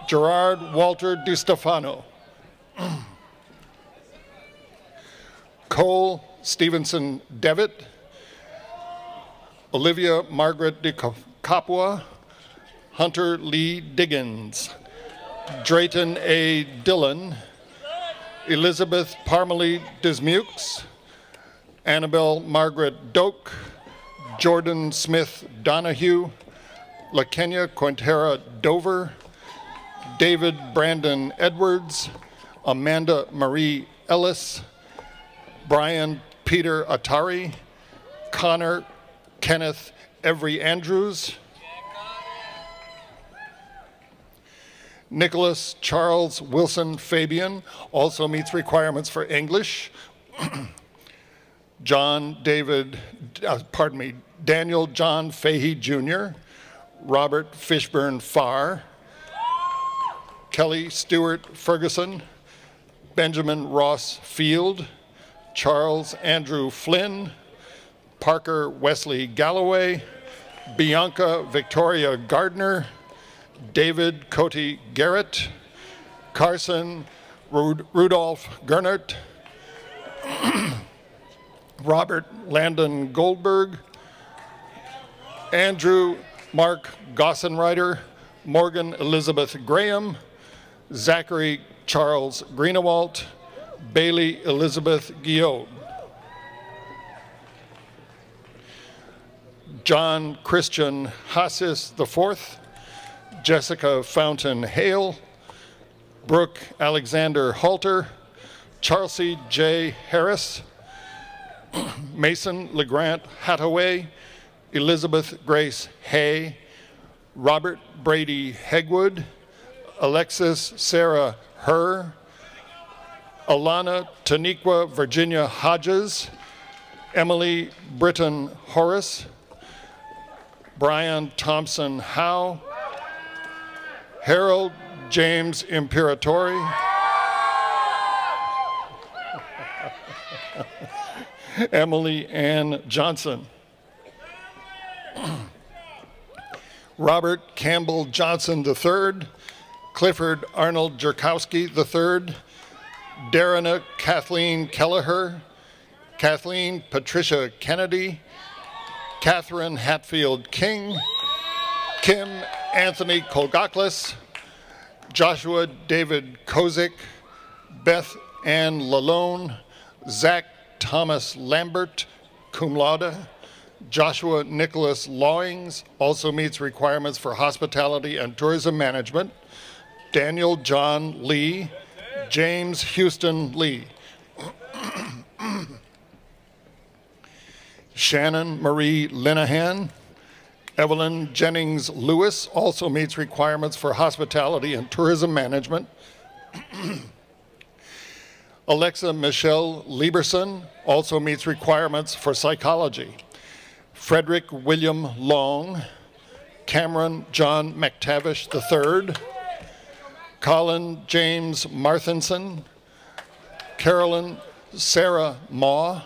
Gerard Walter DiStefano. Cole Stevenson Devitt. Olivia Margaret de Capua. Hunter Lee Diggins. Drayton A. Dillon. Elizabeth Parmalee Dismukes. Annabelle Margaret Doak. Jordan Smith Donahue. LaKenya Quintera Dover, David Brandon Edwards, Amanda Marie Ellis, Brian Peter Atari, Connor Kenneth Every Andrews, Nicholas Charles Wilson Fabian, also meets requirements for English. Daniel John Fahey Jr., Robert Fishburne Farr, Kelly Stewart Ferguson, Benjamin Ross Field, Charles Andrew Flynn, Parker Wesley Galloway, Bianca Victoria Gardner, David Coty Garrett, Carson Rudolph Gernert, Robert Landon Goldberg, Andrew Mark Gossenreiter, Morgan Elizabeth Graham, Zachary Charles Greenewalt, Bailey Elizabeth Guillaume, John Christian Hassis IV, Jessica Fountain Hale, Brooke Alexander Halter, Chelsea J. Harris, Mason LeGrant Hathaway, Elizabeth Grace Hay, Robert Brady Hegwood, Alexis Sarah Herr, Alana Taniqua Virginia Hodges, Emily Britton Horace, Brian Thompson Howe, Harold James Imperatori, Emily Ann Johnson, Robert Campbell Johnson III, Clifford Arnold Jerkowski III, Darina Kathleen Kelleher, Kathleen Patricia Kennedy, Catherine Hatfield King, Kim Anthony Kolgaklis, Joshua David Kozik, Beth Ann Lalone, Zach Thomas Lambert, cum laude, Joshua Nicholas Lawings, also meets requirements for hospitality and tourism management, Daniel John Lee, James Houston Lee, Shannon Marie Linehan, Evelyn Jennings Lewis, also meets requirements for hospitality and tourism management, Alexa Michelle Lieberson also meets requirements for psychology. Frederick William Long, Cameron John McTavish III, Colin James Marthinson, Carolyn Sarah Maw,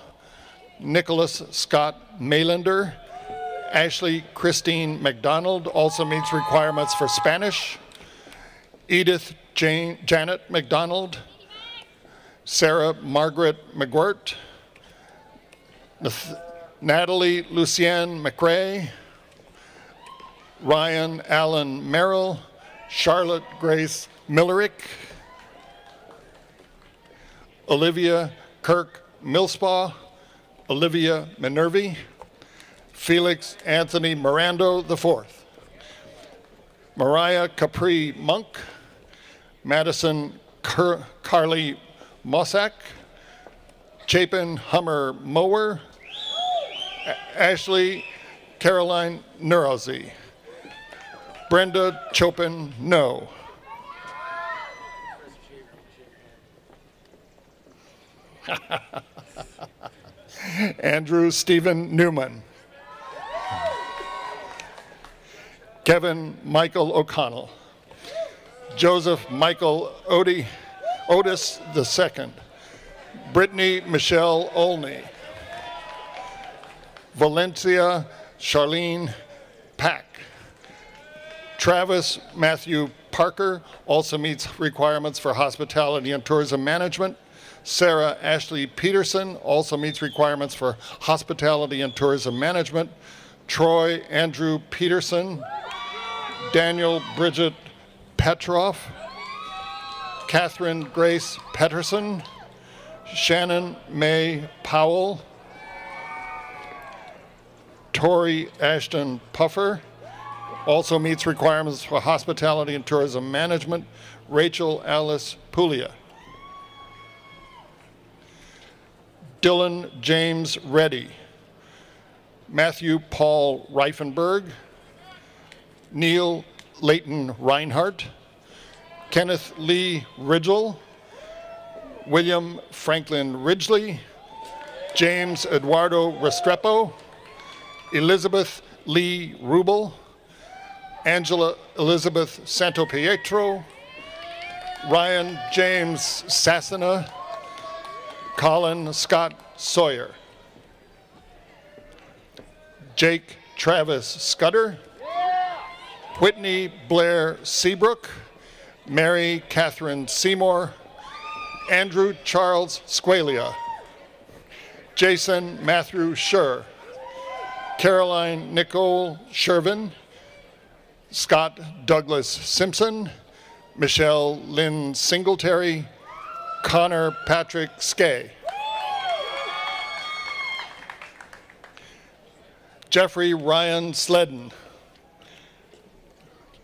Nicholas Scott Maylander, Ashley Christine McDonald also meets requirements for Spanish, Edith Janet McDonald, Sarah Margaret McGirt, Natalie Lucienne McRae, Ryan Allen Merrill, Charlotte Grace Millerick, Olivia Kirk Millspaugh, Olivia Minervi, Felix Anthony Mirando IV, Mariah Capri Monk, Madison Carly Mossack, Chapin Hummer Mower, Ashley Caroline Neurozy, Brenda Chopin No, Andrew Stephen Newman, Kevin Michael O'Connell, Joseph Michael Otis II, Brittany Michelle Olney, Valencia Charlene Pack, Travis Matthew Parker also meets requirements for hospitality and tourism management. Sarah Ashley Peterson also meets requirements for hospitality and tourism management. Troy Andrew Peterson, Daniel Bridget Petroff, Catherine Grace Petterson, Shannon May Powell, Tori Ashton Puffer, Also meets requirements for hospitality and tourism management, Rachel Alice Puglia. Dylan James Reddy. Matthew Paul Reifenberg. Neil Leighton Reinhardt. Kenneth Lee Ridgel. William Franklin Ridgely. James Eduardo Restrepo. Elizabeth Lee Rubel. Angela Elizabeth Santopietro. Ryan James Sassana. Colin Scott Sawyer. Jake Travis Scudder. Whitney Blair Seabrook. Mary Catherine Seymour. Andrew Charles Squalia. Jason Matthew Schur. Caroline Nicole Shervin. Scott Douglas Simpson. Michelle Lynn Singletary. Connor Patrick Skay. Jeffrey Ryan Sledden.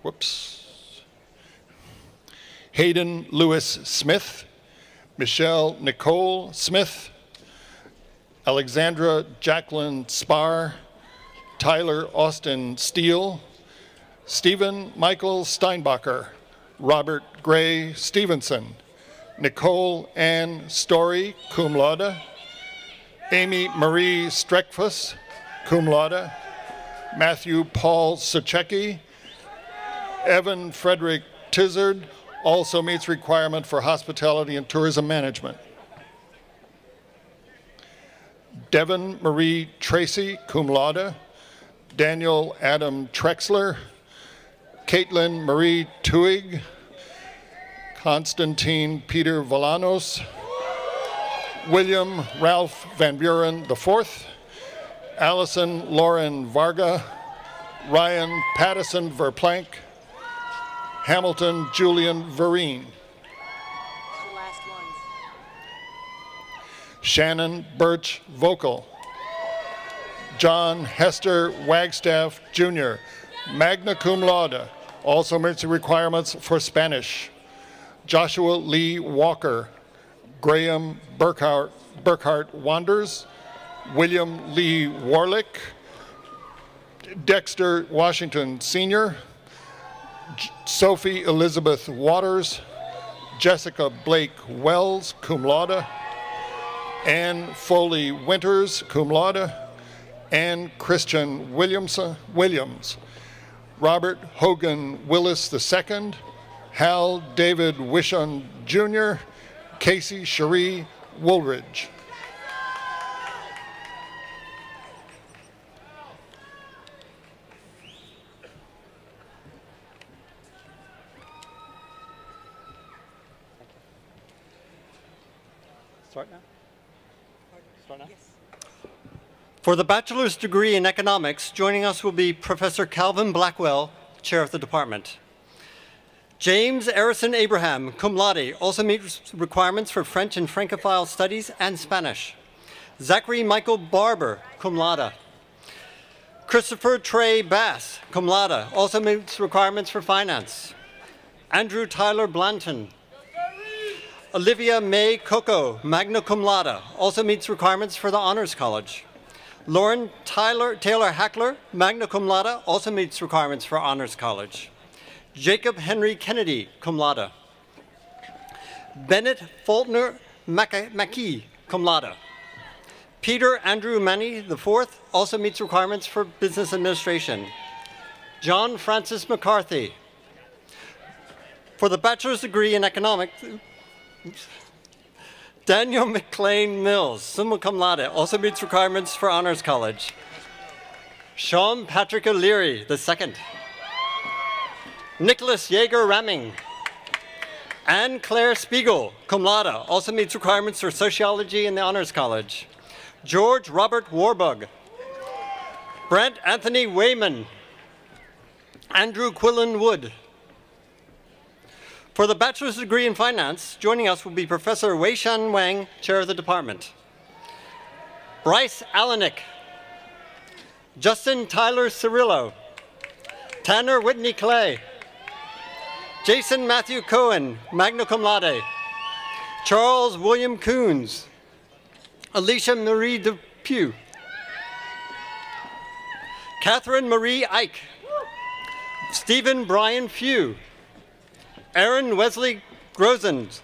Whoops. Hayden Lewis Smith. Michelle Nicole Smith. Alexandra Jacqueline Spar. Tyler Austin Steele. Stephen Michael Steinbacher. Robert Gray Stevenson. Nicole Ann Story, cum laude. Amy Marie Streckfuss, cum laude. Matthew Paul Suchecki. Evan Frederick Tizard, also meets requirement for hospitality and tourism management. Devin Marie Tracy, cum laude. Daniel Adam Trexler. Caitlin Marie Tuig. Constantine Peter Valanos. William Ralph Van Buren IV. Allison Lauren Varga. Ryan Pattison Verplank. Hamilton Julian Vereen. Shannon Birch Vocal. John Hester Wagstaff Jr., magna cum laude, also meets the requirements for Spanish. Joshua Lee Walker. Graham Burkhart Wanders. William Lee Warlick. Dexter Washington Sr. Sophie Elizabeth Waters. Jessica Blake Wells, cum laude. Ann Foley Winters, cum laude. Ann Christian Williams. Robert Hogan Willis II. Hal David Wishon Jr. Casey Cherie Woolridge. Start now? For the bachelor's degree in economics, joining us will be Professor Calvin Blackwell, chair of the department. James Arison Abraham, cum laude, also meets requirements for French and Francophile studies and Spanish. Zachary Michael Barber, cum laude. Christopher Trey Bass, cum laude, also meets requirements for finance. Andrew Tyler Blanton. Olivia May Coco, magna cum laude, also meets requirements for the Honors College. Lauren Taylor Hackler, magna cum laude, also meets requirements for Honors College. Jacob Henry Kennedy, cum laude. Bennett Faulkner Mackey, cum laude. Peter Andrew Manny IV, also meets requirements for business administration. John Francis McCarthy. For the bachelor's degree in economics, Daniel McLean Mills, summa cum laude, also meets requirements for Honors College. Sean Patrick O'Leary II. Nicholas Yeager Ramming. Anne Claire Spiegel, cum laude, also meets requirements for sociology in the Honors College. George Robert Warbug. Brent Anthony Wayman. Andrew Quillen Wood. For the bachelor's degree in finance, joining us will be Professor Wei-Shan Wang, chair of the department. Bryce Alenick. Justin Tyler Cirillo. Tanner Whitney Clay. Jason Matthew Cohen, magna cum laude. Charles William Coons. Alicia Marie Depew. Catherine Marie Ike. Stephen Brian Few. Aaron Wesley Grosens.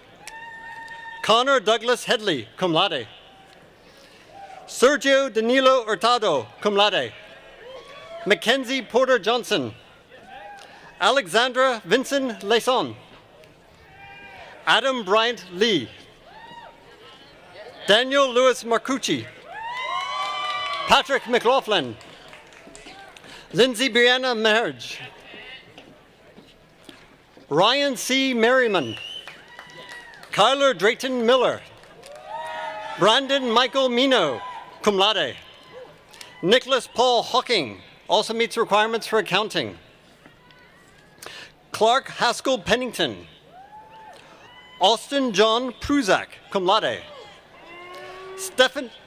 Connor Douglas Headley, cum laude. Sergio Danilo Hurtado, cum laude. Mackenzie Porter Johnson. Alexandra Vincent Leson. Adam Bryant Lee. Daniel Lewis Marcucci. Patrick McLaughlin. Lindsay Brianna Marriage. Ryan C. Merriman. Kyler Drayton Miller. Brandon Michael Mino, cum laude. Nicholas Paul Hawking, also meets requirements for accounting. Clark Haskell Pennington. Austin John Pruzak, cum laude.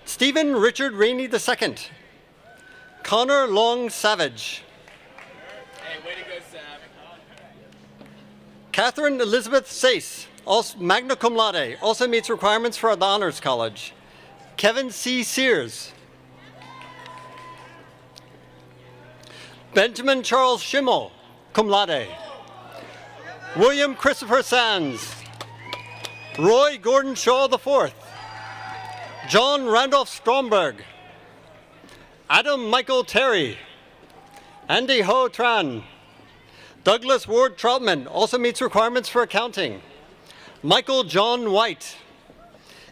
Stephen Richard Rainey II. Connor Long Savage. Hey, way to go, Sav. Catherine Elizabeth Sace, also magna cum laude, also meets requirements for the Honors College. Kevin C. Sears. Benjamin Charles Schimmel, cum laude. William Christopher Sands. Roy Gordon Shaw IV. John Randolph Stromberg. Adam Michael Terry. Andy Ho Tran. Douglas Ward Troutman, also meets requirements for accounting. Michael John White.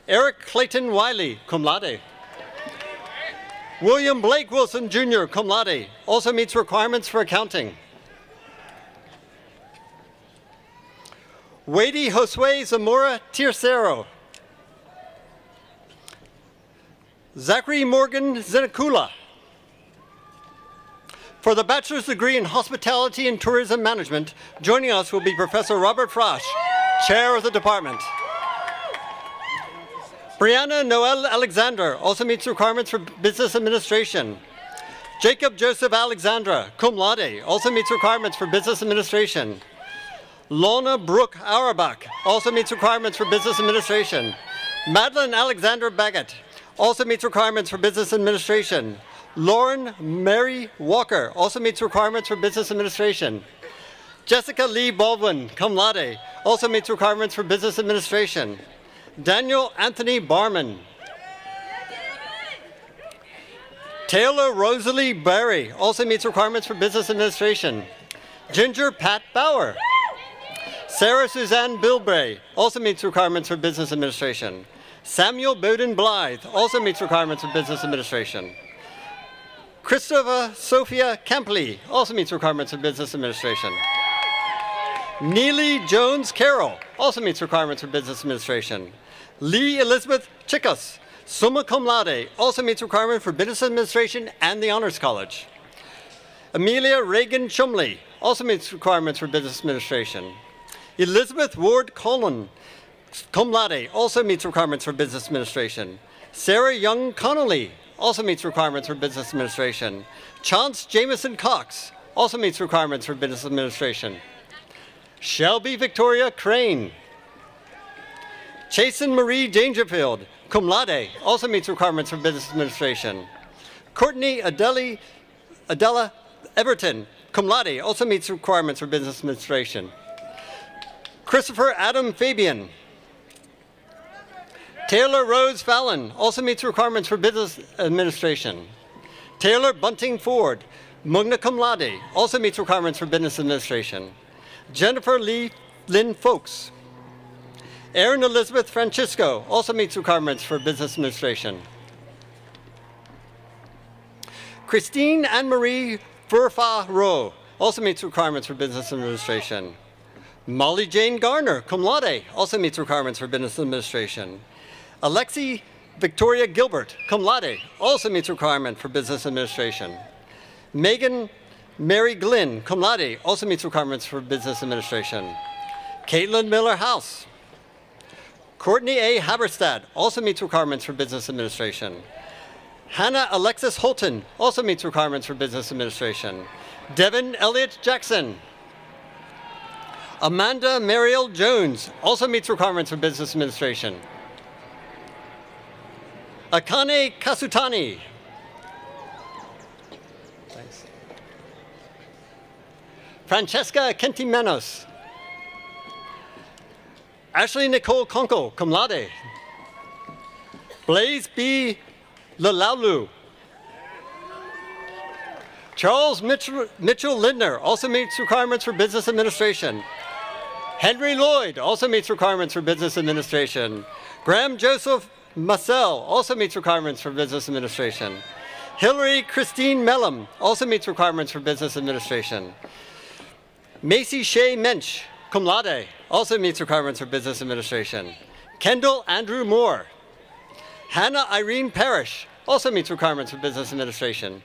Eric Clayton Wiley, cum laude. William Blake Wilson Jr., cum laude, also meets requirements for accounting. Wady Josue Zamora Tercero. Zachary Morgan Zenacula. For the bachelor's degree in hospitality and tourism management, joining us will be Professor Robert Frosch, chair of the department. Brianna Noel Alexander also meets requirements for business administration. Jacob Joseph Alexandra, cum laude, also meets requirements for business administration. Lorna Brooke Auerbach also meets requirements for business administration. Madeline Alexandra Baggett also meets requirements for business administration. Lauren Mary Walker also meets requirements for business administration. Jessica Lee Baldwin, cum laude, also meets requirements for business administration. Daniel Anthony Barman. Taylor Rosalie Barry also meets requirements for business administration. Ginger Pat Bauer. Sarah Suzanne Bilbray also meets requirements for business administration. Samuel Bowden Blythe also meets requirements for business administration. Christopher Sophia Campley also meets requirements for business administration. Neely Jones Carroll also meets requirements for business administration. Lee Elizabeth Chickas, summa cum laude, also meets requirements for business administration and the Honors College. Amelia Reagan Chumley also meets requirements for business administration. Elizabeth Ward Collin, cum laude, also meets requirements for business administration. Sarah Young Connolly also meets requirements for business administration. Chance Jameson Cox also meets requirements for business administration. Shelby Victoria Crane. Chasen Marie Dangerfield, cum laude, also meets requirements for business administration. Courtney Adela Everton, cum laude, also meets requirements for business administration. Christopher Adam Fabian. Taylor Rose Fallon also meets requirements for business administration. Taylor Bunting Ford, magna cum laude, also meets requirements for business administration. Jennifer Lee Lynn Folks. Erin Elizabeth Francisco also meets requirements for business administration. Christine Anne-Marie Furfa Rowe also meets requirements for business administration. Molly Jane Garner, cum laude, also meets requirements for business administration. Alexi Victoria Gilbert, cum laude, also meets requirement for business administration. Megan Mary Glynn, cum laude, also meets requirements for business administration. Caitlin Miller House. Courtney A. Haberstad also meets requirements for business administration. Hannah Alexis Holton also meets requirements for business administration. Devin Elliott Jackson. Amanda Mariel Jones also meets requirements for business administration. Akane Kasutani. Thanks. Francesca Kentimenos. Ashley Nicole Konko, cum laude. Blaze B. Lalaulu. Charles Mitchell Lindner also meets requirements for business administration. Henry Lloyd also meets requirements for business administration. Graham Joseph Massell also meets requirements for business administration. Hillary Christine Mellum also meets requirements for business administration. Macy Shea Mensch, cum laude, also meets requirements for business administration. Kendall Andrew Moore. Hannah Irene Parrish also meets requirements for business administration.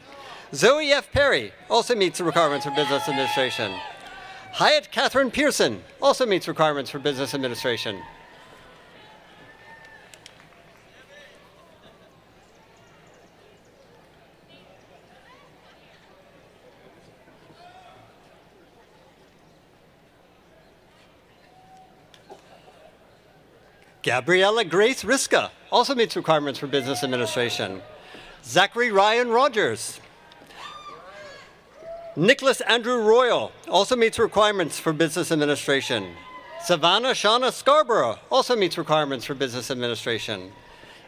Zoe F. Perry also meets the requirements for business administration. Hyatt Catherine Pearson also meets requirements for business administration. Gabriella Grace Riska also meets requirements for business administration. Zachary Ryan Rogers. Nicholas Andrew Royal also meets requirements for business administration. Savannah Shauna Scarborough also meets requirements for business administration.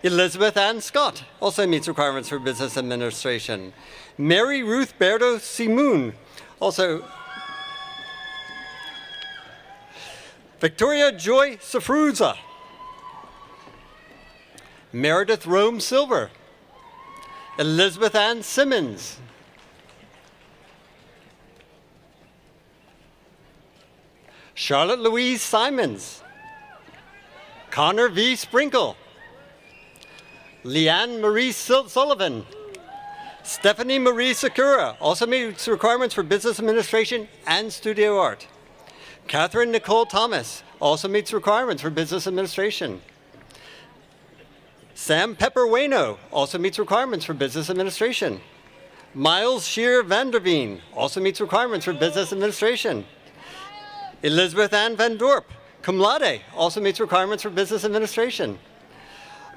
Elizabeth Ann Scott also meets requirements for business administration. Mary Ruth Berto Simoon also. Victoria Joy Safruza. Meredith Rome Silver. Elizabeth Ann Simmons. Charlotte Louise Simons. Connor V. Sprinkle. Leanne Marie Sullivan. Stephanie Marie Sakura also meets requirements for business administration and studio art. Catherine Nicole Thomas also meets requirements for business administration. Sam Pepper Wayno also meets requirements for business administration. Miles Shear Vanderveen also meets requirements for business administration. Elizabeth Ann Van Dorp, cum laude, also meets requirements for business administration.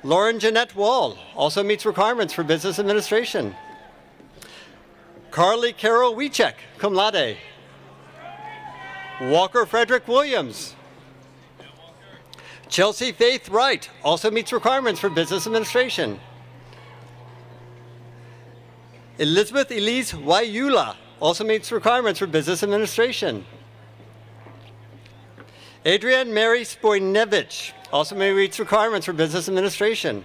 Lauren Jeanette Wall also meets requirements for business administration. Carly Carol Wiechek, cum laude. Walker Frederick Williams. Chelsea Faith Wright also meets requirements for business administration. Elizabeth Elise Wayula also meets requirements for business administration. Adrienne Mary Spoynevich also meets requirements for business administration.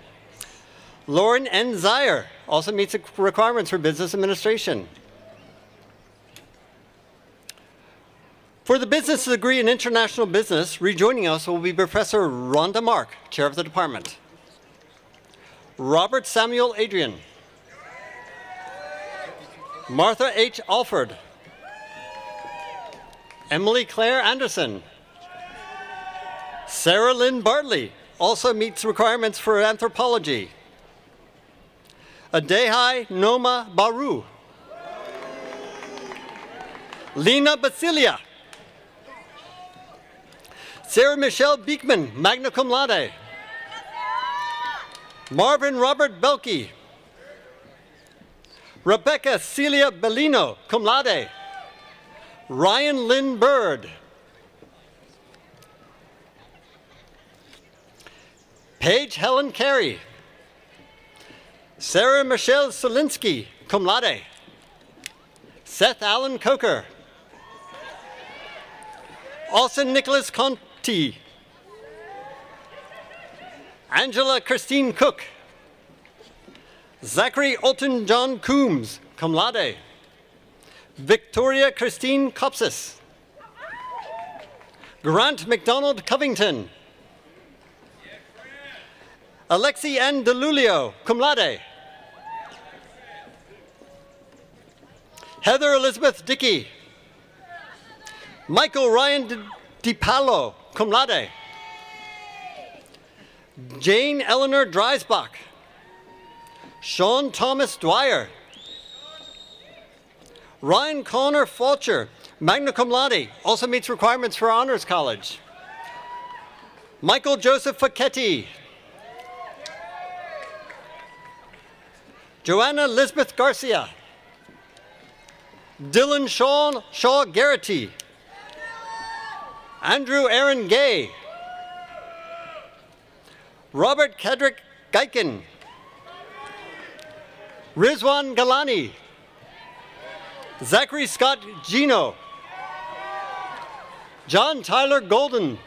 Lauren N. Zier also meets requirements for business administration. For the business degree in international business, rejoining us will be Professor Rhonda Mark, chair of the department. Robert Samuel Adrian. Martha H. Alford. Emily Claire Anderson. Sarah Lynn Bartley also meets requirements for anthropology. Adehai Noma Baru. Lena Basilia. Sarah Michelle Beekman, magna cum laude. Marvin Robert Belkey. Rebecca Celia Bellino, cum laude. Ryan Lynn Bird. Paige Helen Carey. Sarah Michelle Solinsky, cum laude. Seth Allen Coker. Austin Nicholas Conti. Angela Christine Cook. Zachary Alton John Coombs, cum laude. Victoria Christine Copsis. Grant McDonald Covington. Alexi Ann DeLulio, cum laude. Heather Elizabeth Dickey. Michael Ryan DiPaolo, cum laude. Jane Eleanor Dreisbach. Sean Thomas Dwyer. Ryan Connor Fulcher, magna cum laude, also meets requirements for Honors College. Michael Joseph Facchetti. Joanna Elizabeth Garcia. Dylan Shaw Garrity. Andrew Aaron Gay. Robert Kedrick Geiken. Rizwan Galani. Zachary Scott Gino. John Tyler Golden.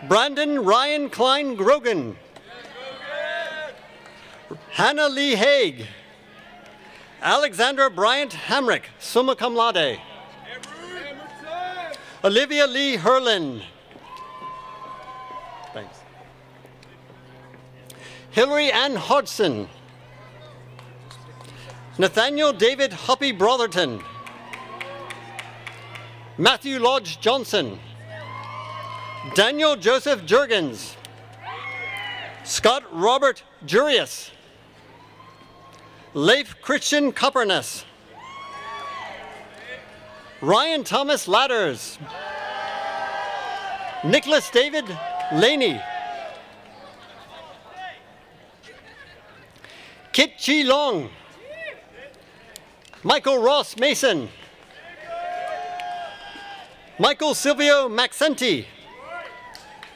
Brandon Ryan Klein Grogan. Hannah Lee Haig. Alexandra Bryant Hamrick, summa cum laude. Olivia Lee Herlin. Thanks. Hillary Ann Hodgson. Nathaniel David Hoppy Brotherton. Matthew Lodge Johnson. Daniel Joseph Jurgens. Scott Robert Jurius. Leif Christian Copperness. Ryan Thomas Ladders. Nicholas David Laney. Kit Chi Long. Michael Ross Mason. Michael Silvio Maxenti.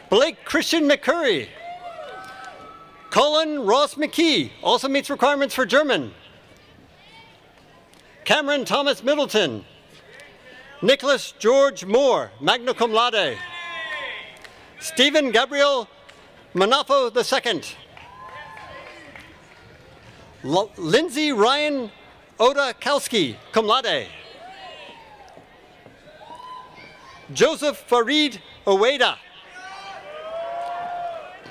Blake Christian McCurry. Colin Ross McKee, also meets requirements for German. Cameron Thomas Middleton. Nicholas George Moore, magna cum laude. Stephen Gabriel Manafo II. Lindsay Ryan Oda Kalski, cum laude. Joseph Farid Oweda.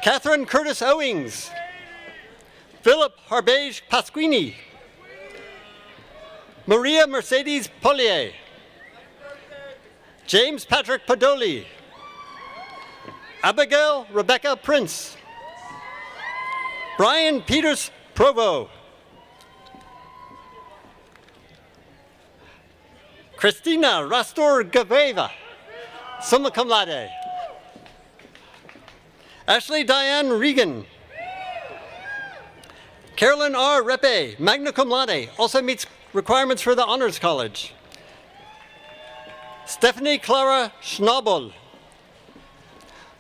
Catherine Curtis Owings. Philip Harbage Pasquini. Maria Mercedes Pollier. James Patrick Podoli. Abigail Rebecca Prince. Brian Peters Provo. Christina Rastor Gaveva, summa cum laude. Ashley Diane Regan. Carolyn R. Repe, magna cum laude, also meets requirements for the Honors College. Stephanie Clara Schnabel.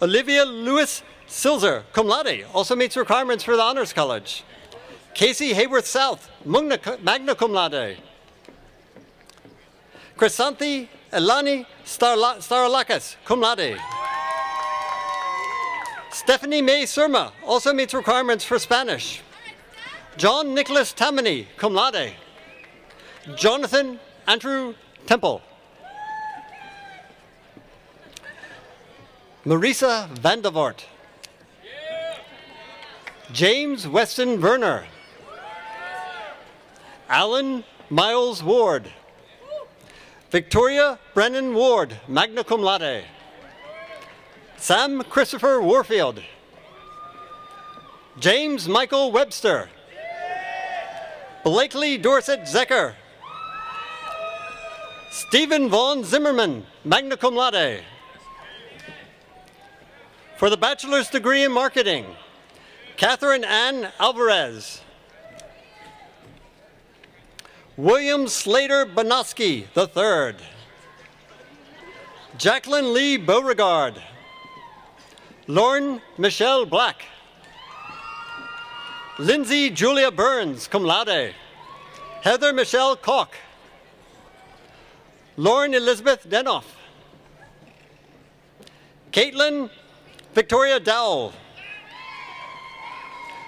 Olivia Lewis Silzer, cum laude, also meets requirements for the Honors College. Casey Hayworth South, magna cum laude. Chrysanthi Elani Starlakas, cum laude. Stephanie May Surma also meets requirements for Spanish. John Nicholas Tammany, cum laude. Jonathan Andrew Temple. Marisa Vandevort. James Weston Werner. Alan Miles Ward. Victoria Brennan Ward, magna cum laude. Sam Christopher Warfield. James Michael Webster. Blakely Dorset Zecker. Stephen Vaughn Zimmerman, magna cum laude. For the bachelor's degree in marketing, Catherine Ann Alvarez. William Slater Bonoski III. Jacqueline Lee Beauregard. Lauren Michelle Black. Lindsay Julia Burns, cum laude. Heather Michelle Koch. Lauren Elizabeth Denoff. Caitlin Victoria Dowell.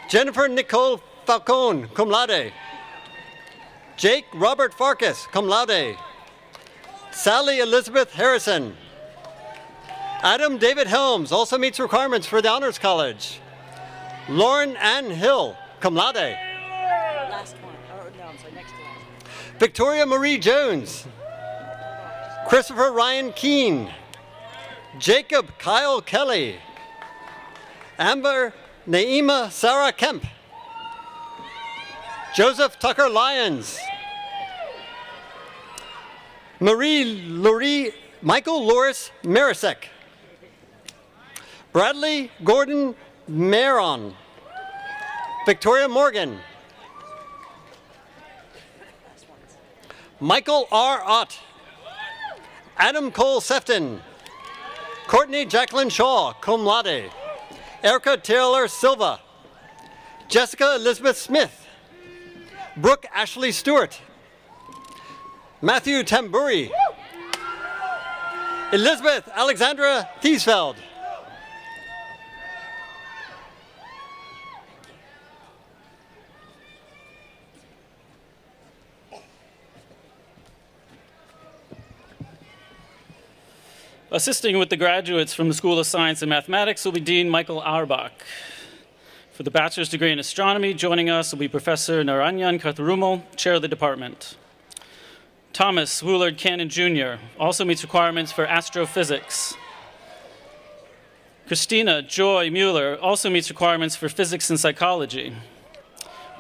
Jennifer Nicole Falcone, cum laude. Jake Robert Farkas, cum laude. Sally Elizabeth Harrison. Adam David Helms also meets requirements for the Honors College. Lauren Ann Hill, cum laude. Last one. Oh, no, I'm sorry, next one. Victoria Marie Jones. Christopher Ryan Keene. Jacob Kyle Kelly. Amber Naima Sarah Kemp. Joseph Tucker Lyons. Michael Loris Marisek. Bradley Gordon Maron. Victoria Morgan. Michael R. Ott. Adam Cole Sefton. Courtney Jacqueline Shaw, cum laude. Erica Taylor Silva. Jessica Elizabeth Smith. Brooke Ashley Stewart. Matthew Tamburi. Elizabeth Alexandra Thiesfeld. Assisting with the graduates from the School of Science and Mathematics will be Dean Michael Auerbach. For the bachelor's degree in astronomy, joining us will be Professor Naranjan Katharumal, chair of the department. Thomas Woolard Cannon Jr. also meets requirements for astrophysics. Christina Joy Mueller also meets requirements for physics and psychology.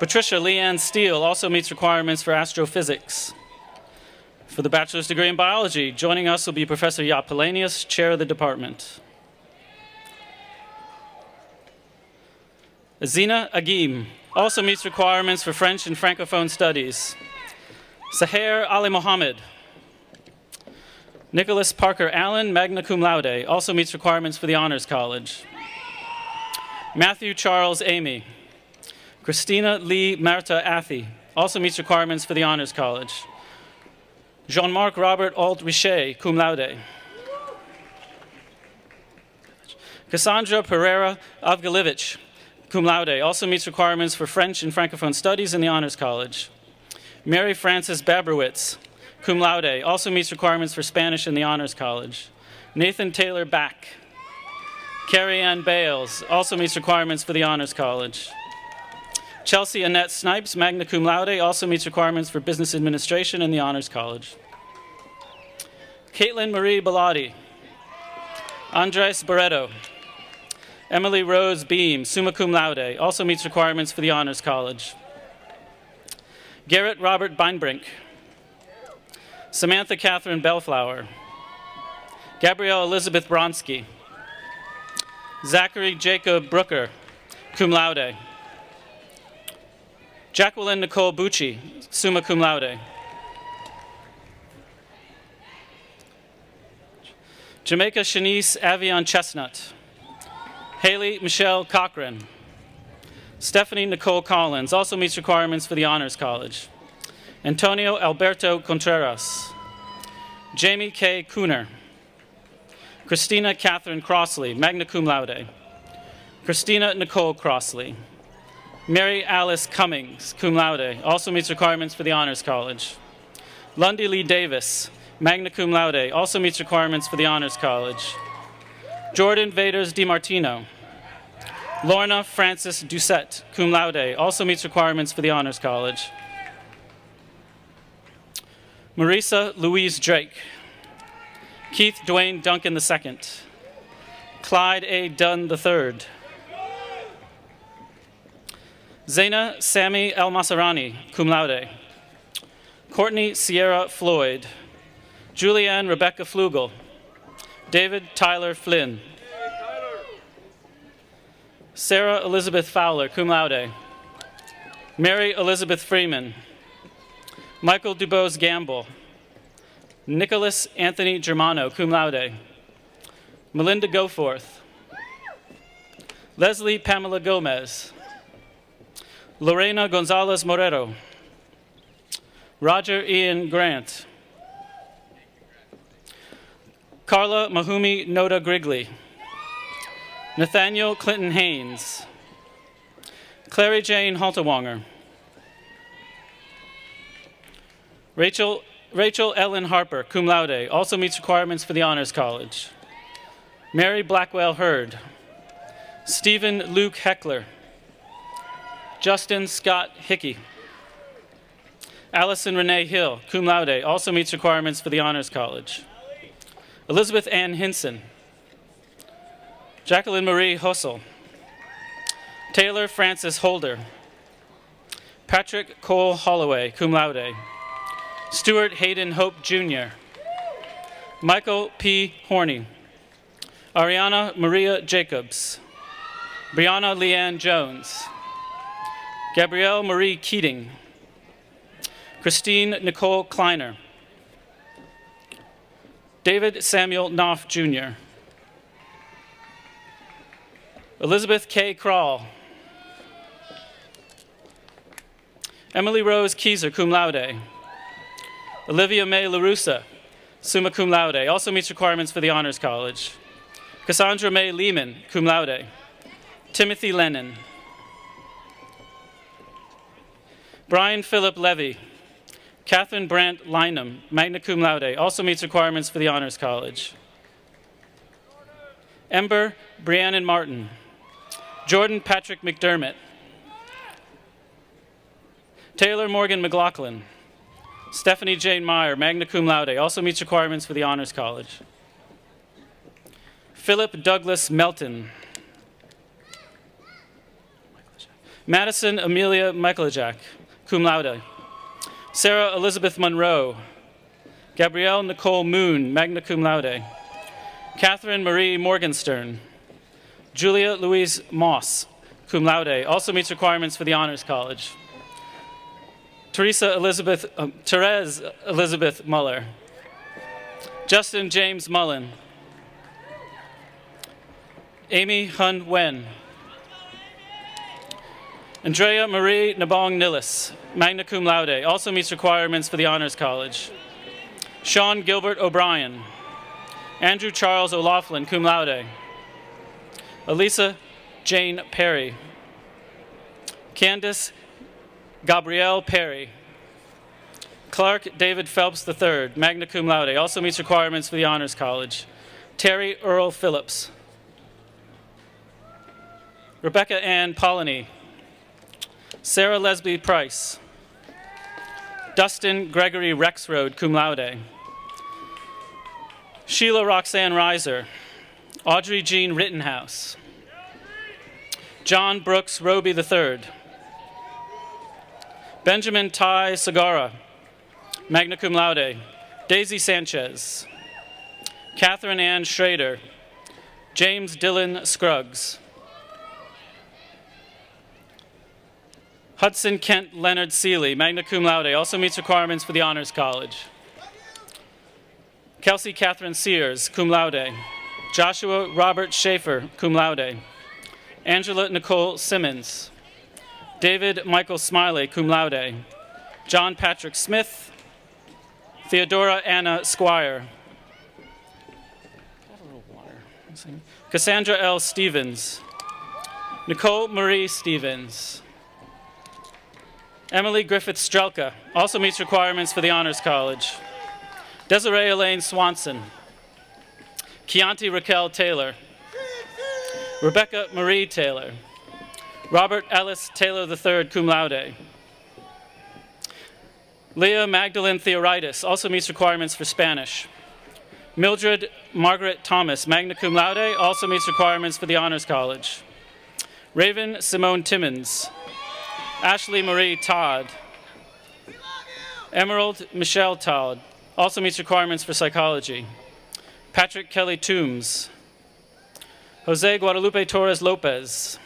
Patricia Leanne Steele also meets requirements for astrophysics. For the bachelor's degree in biology, joining us will be Professor Jaap Pelenius, chair of the department. Azina Agim also meets requirements for French and Francophone studies. Saher Ali Mohammed. Nicholas Parker Allen, magna cum laude, also meets requirements for the Honors College. Matthew Charles Amy. Christina Lee Marta Athy also meets requirements for the Honors College. Jean-Marc Robert Alt Richet, cum laude. Cassandra Pereira Avgalevich, cum laude, also meets requirements for French and Francophone studies in the Honors College. Mary Frances Babrowitz, cum laude, also meets requirements for Spanish in the Honors College. Nathan Taylor Back. Carrie Ann Bales, also meets requirements for the Honors College. Chelsea Annette Snipes, magna cum laude, also meets requirements for Business Administration in the Honors College. Caitlin Marie Bellotti. Andres Barreto. Emily Rose Beam, summa cum laude, also meets requirements for the Honors College. Garrett Robert Beinbrink. Samantha Catherine Bellflower. Gabrielle Elizabeth Bronsky. Zachary Jacob Brooker, cum laude. Jacqueline Nicole Bucci, summa cum laude. Jamaica Shanice Avion Chestnut. Haley Michelle Cochran. Stephanie Nicole Collins also meets requirements for the Honors College. Antonio Alberto Contreras. Jamie K. Cooner. Christina Catherine Crossley, magna cum laude. Christina Nicole Crossley. Mary Alice Cummings, cum laude, also meets requirements for the Honors College. Lundy Lee Davis, magna cum laude, also meets requirements for the Honors College. Jordan Vaders DiMartino. Lorna Frances Doucette, cum laude, also meets requirements for the Honors College. Marisa Louise Drake. Keith Dwayne Duncan II. Clyde A. Dunn III. Zaina Sammy El Masarani, cum laude. Courtney Sierra Floyd. Julianne Rebecca Flugel. David Tyler Flynn. Sarah Elizabeth Fowler, cum laude. Mary Elizabeth Freeman. Michael Dubose Gamble. Nicholas Anthony Germano, cum laude. Melinda Goforth. Leslie Pamela Gomez. Lorena Gonzalez Morero. Roger Ian Grant. Carla Mahumi Noda Grigley. Nathaniel Clinton Haynes. Clary Jane Haltewanger. Rachel Ellen Harper, cum laude, also meets requirements for the Honors College. Mary Blackwell Hurd. Stephen Luke Heckler. Justin Scott Hickey. Allison Renee Hill, cum laude, also meets requirements for the Honors College. Elizabeth Ann Hinson. Jacqueline Marie Hussel. Taylor Francis Holder. Patrick Cole Holloway, cum laude. Stuart Hayden Hope, Jr. Michael P. Horney. Ariana Maria Jacobs. Brianna Leanne Jones. Gabrielle Marie Keating. Christine Nicole Kleiner. David Samuel Knopf, Jr. Elizabeth K. Krall. Emily Rose Keyser, cum laude. Olivia May LaRussa, summa cum laude, also meets requirements for the Honors College. Cassandra May Lehman, cum laude. Timothy Lennon. Brian Philip Levy. Catherine Brandt Lynham, magna cum laude, also meets requirements for the Honors College. Ember Briannon Martin. Jordan Patrick McDermott. Taylor Morgan McLaughlin. Stephanie Jane Meyer, magna cum laude, also meets requirements for the Honors College. Philip Douglas Melton. Madison Amelia Michaelajak, cum laude. Sarah Elizabeth Monroe. Gabrielle Nicole Moon, magna cum laude. Catherine Marie Morgenstern. Julia Louise Moss, cum laude, also meets requirements for the Honors College. Therese Elizabeth Muller. Justin James Mullen. Amy Hun Wen. Andrea Marie Nabong Nillis, magna cum laude, also meets requirements for the Honors College. Sean Gilbert O'Brien. Andrew Charles O'Laughlin, cum laude. Elisa Jane Perry. Candace Gabrielle Perry. Clark David Phelps III, magna cum laude, also meets requirements for the Honors College. Terry Earl Phillips. Rebecca Ann Polleny. Sarah Leslie Price. Dustin Gregory Rexroad, cum laude. Sheila Roxanne Reiser. Audrey Jean Rittenhouse. John Brooks Roby III. Benjamin Ty Sagara, magna cum laude. Daisy Sanchez. Catherine Ann Schrader. James Dillon Scruggs. Hudson Kent Leonard Seeley, magna cum laude, also meets requirements for the Honors College. Kelsey Catherine Sears, cum laude. Joshua Robert Schaefer, cum laude. Angela Nicole Simmons. David Michael Smiley, cum laude. John Patrick Smith. Theodora Anna Squire. Cassandra L. Stevens. Nicole Marie Stevens. Emily Griffith Strelka, also meets requirements for the Honors College. Desiree Elaine Swanson. Chianti Raquel Taylor. Rebecca Marie Taylor. Robert Ellis Taylor III, cum laude. Leah Magdalene Theoritis, also meets requirements for Spanish. Mildred Margaret Thomas, magna cum laude, also meets requirements for the Honors College. Raven Simone Timmons. Ashley Marie Todd. Emerald Michelle Todd, also meets requirements for psychology. Patrick Kelly Toombs. Jose Guadalupe Torres Lopez.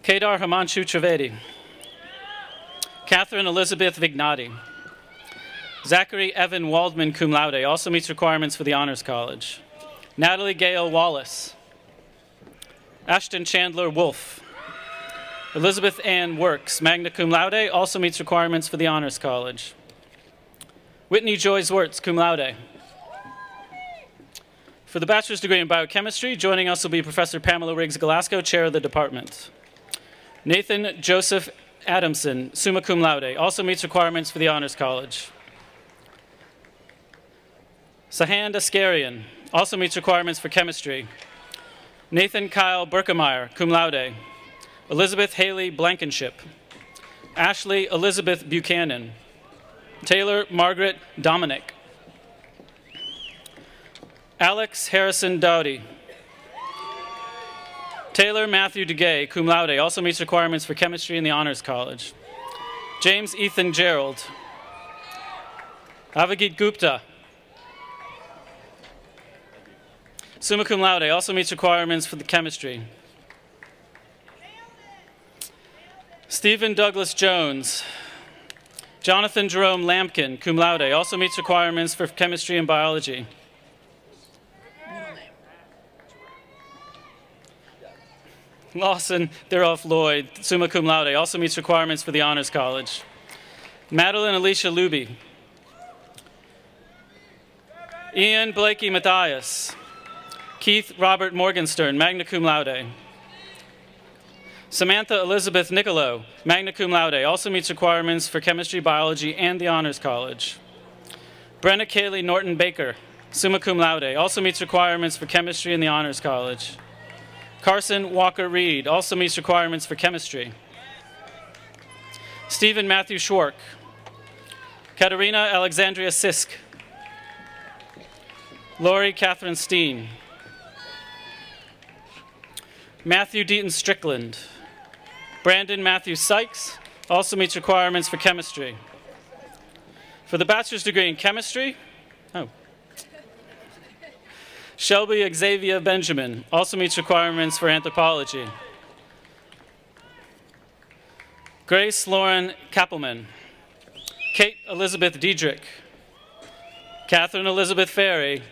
Kedar Himanshu Trivedi. Catherine Elizabeth Vignati. Zachary Evan Waldman, cum laude, also meets requirements for the Honors College. Natalie Gale Wallace. Ashton Chandler Wolf. Elizabeth Ann Works, magna cum laude, also meets requirements for the Honors College. Whitney Joy Zwerts, cum laude. For the bachelor's degree in biochemistry, joining us will be Professor Pamela Riggs-Galasco, chair of the department. Nathan Joseph Adamson, summa cum laude, also meets requirements for the Honors College. Sahan Askarian, also meets requirements for chemistry. Nathan Kyle Berkemeyer, cum laude. Elizabeth Haley Blankenship. Ashley Elizabeth Buchanan. Taylor Margaret Dominic. Alex Harrison Dowdy. Taylor Matthew DeGay, cum laude, also meets requirements for chemistry in the Honors College. James Ethan Gerald. Avagit Gupta. Summa cum laude, also meets requirements for the chemistry. Stephen Douglas Jones. Jonathan Jerome Lampkin, cum laude, also meets requirements for chemistry and biology. Lawson Theroff Lloyd, summa cum laude, also meets requirements for the Honors College. Madeline Alicia Luby. Ian Blakey Matthias. Keith Robert Morgenstern, magna cum laude. Samantha Elizabeth Nicolo, magna cum laude, also meets requirements for chemistry, biology, and the Honors College. Brenna Kaylee Norton Baker, summa cum laude, also meets requirements for chemistry in the Honors College. Carson Walker Reed, also meets requirements for chemistry. Stephen Matthew Schwark. Katerina Alexandria Sisk. Lori Catherine Steen. Matthew Deaton Strickland. Brandon Matthew Sykes, also meets requirements for chemistry. For the bachelor's degree in chemistry, Shelby Xavier Benjamin, also meets requirements for anthropology. Grace Lauren Kappelman. Kate Elizabeth Diedrich. Catherine Elizabeth Ferry.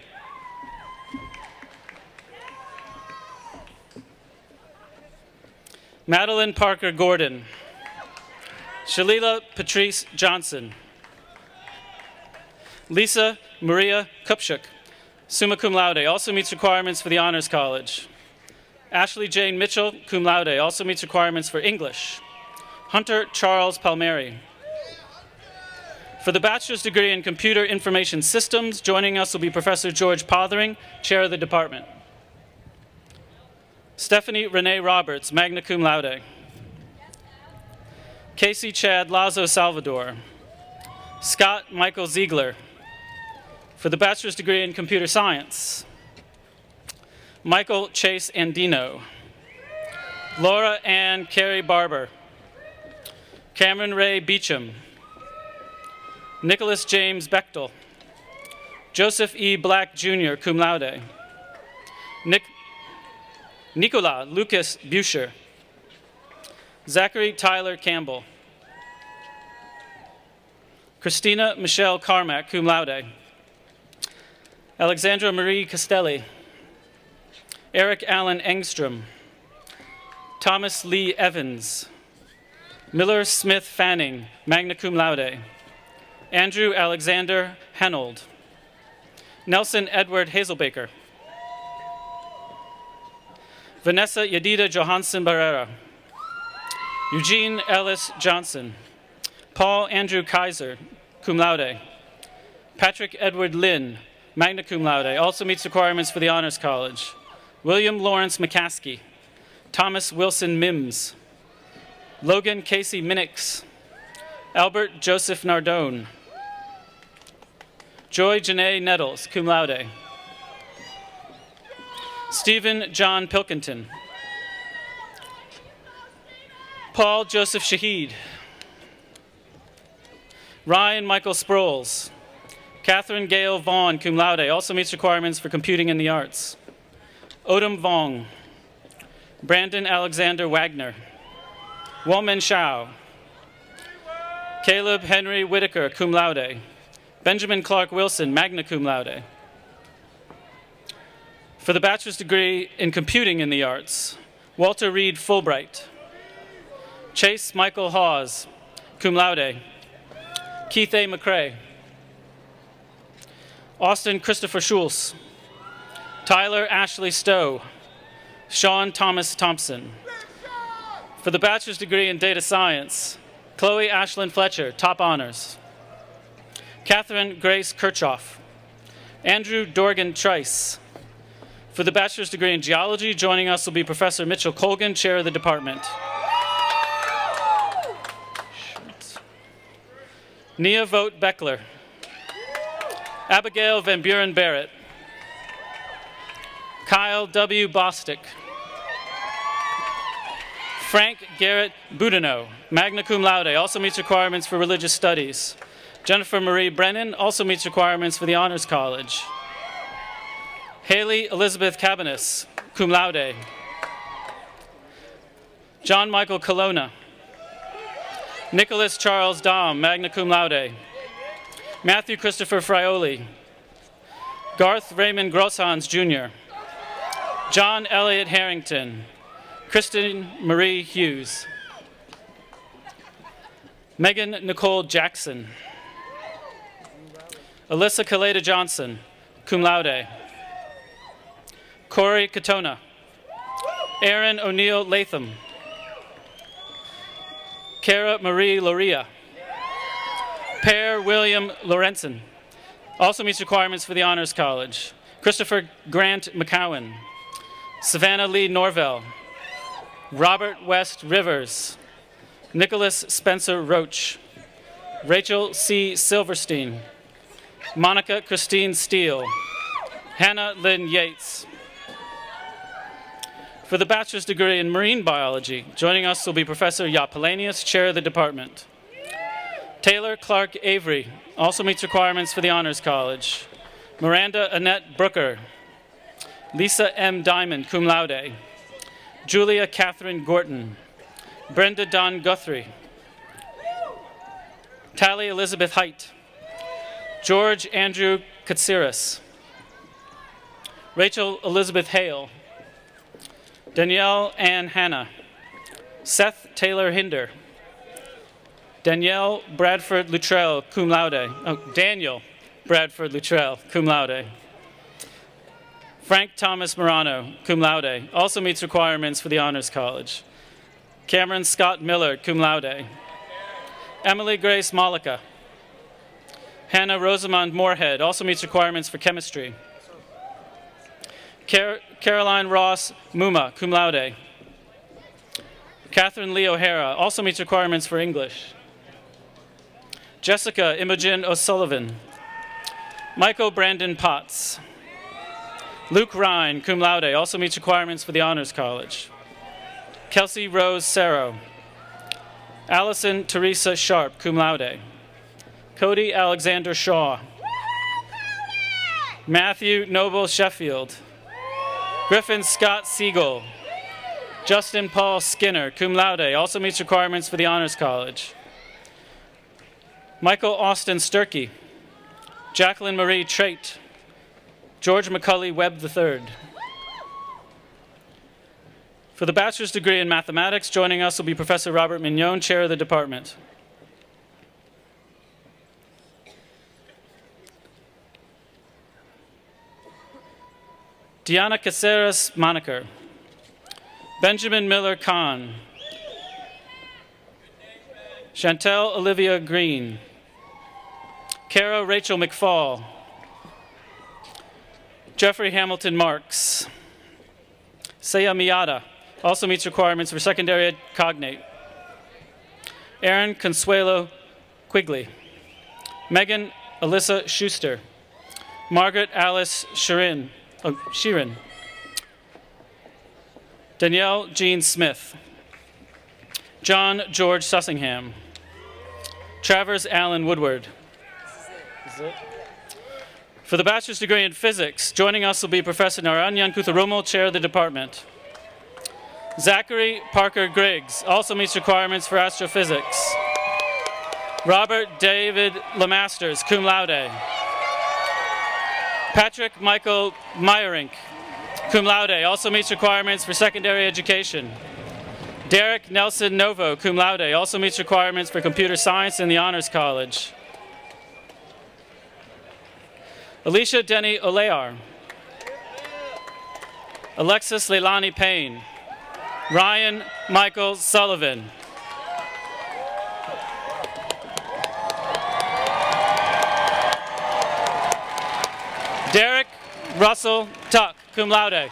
Madeline Parker Gordon. Shalila Patrice Johnson. Lisa Maria Kupchuk, summa cum laude, also meets requirements for the Honors College. Ashley Jane Mitchell, cum laude, also meets requirements for English. Hunter Charles Palmieri. For the bachelor's degree in Computer Information Systems, joining us will be Professor George Pothering, chair of the department. Stephanie Renee Roberts, magna cum laude. Casey Chad Lazo Salvador. Scott Michael Ziegler. For the bachelor's degree in Computer Science. Michael Chase Andino. Laura Ann Carey Barber. Cameron Ray Beecham. Nicholas James Bechtel. Joseph E. Black Jr., cum laude. Nicola Lucas Buscher. Zachary Tyler Campbell. Christina Michelle Carmack, cum laude. Alexandra Marie Castelli. Eric Allen Engstrom. Thomas Lee Evans. Miller Smith Fanning, magna cum laude. Andrew Alexander Hanold. Nelson Edward Hazelbaker. Vanessa Yadida Johansson Barrera. Eugene Ellis Johnson. Paul Andrew Kaiser, cum laude. Patrick Edward Lynn, magna cum laude, also meets requirements for the Honors College. William Lawrence McCaskey. Thomas Wilson Mims. Logan Casey Minnix. Albert Joseph Nardone. Joy Janae Nettles, cum laude. Stephen John Pilkington. Paul Joseph Shahid. Ryan Michael Sproles. Catherine Gail Vaughn, cum laude, also meets requirements for computing in the arts. Odom Vong. Brandon Alexander Wagner. Woman Shao. Caleb Henry Whitaker, cum laude. Benjamin Clark Wilson, magna cum laude. For the bachelor's degree in computing in the arts, Walter Reed Fulbright. Chase Michael Hawes, cum laude. Keith A. McCrae. Austin Christopher Schultz. Tyler Ashley Stowe. Sean Thomas Thompson. For the bachelor's degree in data science, Chloe Ashlyn Fletcher, top honors. Catherine Grace Kirchhoff. Andrew Dorgan Trice. For the bachelor's degree in geology, joining us will be Professor Mitchell Colgan, chair of the department. Nia Vogt Beckler. Abigail Van Buren Barrett. Kyle W. Bostick. Frank Garrett Boudinot, magna cum laude, also meets requirements for religious studies. Jennifer Marie Brennan also meets requirements for the Honors College. Haley Elizabeth Cabanis, cum laude. John Michael Colonna. Nicholas Charles Dom, magna cum laude. Matthew Christopher Frioli. Garth Raymond Grosshans, Jr. John Elliott Harrington. Kristen Marie Hughes. Megan Nicole Jackson. Alyssa Kaleda Johnson, cum laude. Corey Katona. Aaron O'Neill Latham. Cara Marie Loria. Per William Lorenzen, also meets requirements for the Honors College. Christopher Grant McCowan. Savannah Lee Norvell. Robert West Rivers. Nicholas Spencer Roach. Rachel C. Silverstein. Monica Christine Steele. Hannah Lynn Yates. For the bachelor's degree in marine biology, joining us will be Professor Yapolanius, chair of the department. Taylor Clark Avery also meets requirements for the Honors College. Miranda Annette Brooker. Lisa M. Diamond, cum laude. Julia Catherine Gorton. Brenda Don Guthrie. Tally Elizabeth Height. George Andrew Katsiris. Rachel Elizabeth Hale. Danielle Ann Hanna. Seth Taylor Hinder. Danielle Bradford Luttrell, cum laude. Oh, Daniel Bradford Luttrell, cum laude. Frank Thomas Morano, cum laude, also meets requirements for the Honors College. Cameron Scott Miller, cum laude. Emily Grace Malika. Hannah Rosamond Moorhead, also meets requirements for chemistry. Caroline Ross Muma, cum laude. Catherine Lee O'Hara, also meets requirements for English. Jessica Imogen O'Sullivan. Michael Brandon Potts. Luke Ryan, cum laude, also meets requirements for the Honors College. Kelsey Rose Sarrow. Allison Teresa Sharp, cum laude. Cody Alexander Shaw. Matthew Noble Sheffield. Griffin Scott Siegel. Justin Paul Skinner, cum laude, also meets requirements for the Honors College. Michael Austin Sturkey. Jacqueline Marie Trait. George McCulley Webb III. For the bachelor's degree in mathematics, joining us will be Professor Robert Mignon, chair of the department. Diana Caceres Moniker. Benjamin Miller Kahn. Chantel Olivia Green. Kara Rachel McFall. Jeffrey Hamilton Marks. Saya Miyata, also meets requirements for secondary ed cognate. Aaron Consuelo Quigley. Megan Alyssa Schuster. Margaret Alice Sheeran. Danielle Jean Smith. John George Sussingham. Travers Allen Woodward. For the bachelor's degree in physics, joining us will be Professor Naranyan Kutharumal, chair of the department. Zachary Parker Griggs also meets requirements for astrophysics. Robert David Lemasters, cum laude. Patrick Michael Meyerink, cum laude, also meets requirements for secondary education. Derek Nelson Novo, cum laude, also meets requirements for computer science in the Honors College. Alicia Denny Olear. Alexis Leilani Payne. Ryan Michael Sullivan. Derek Russell Tuck, cum laude.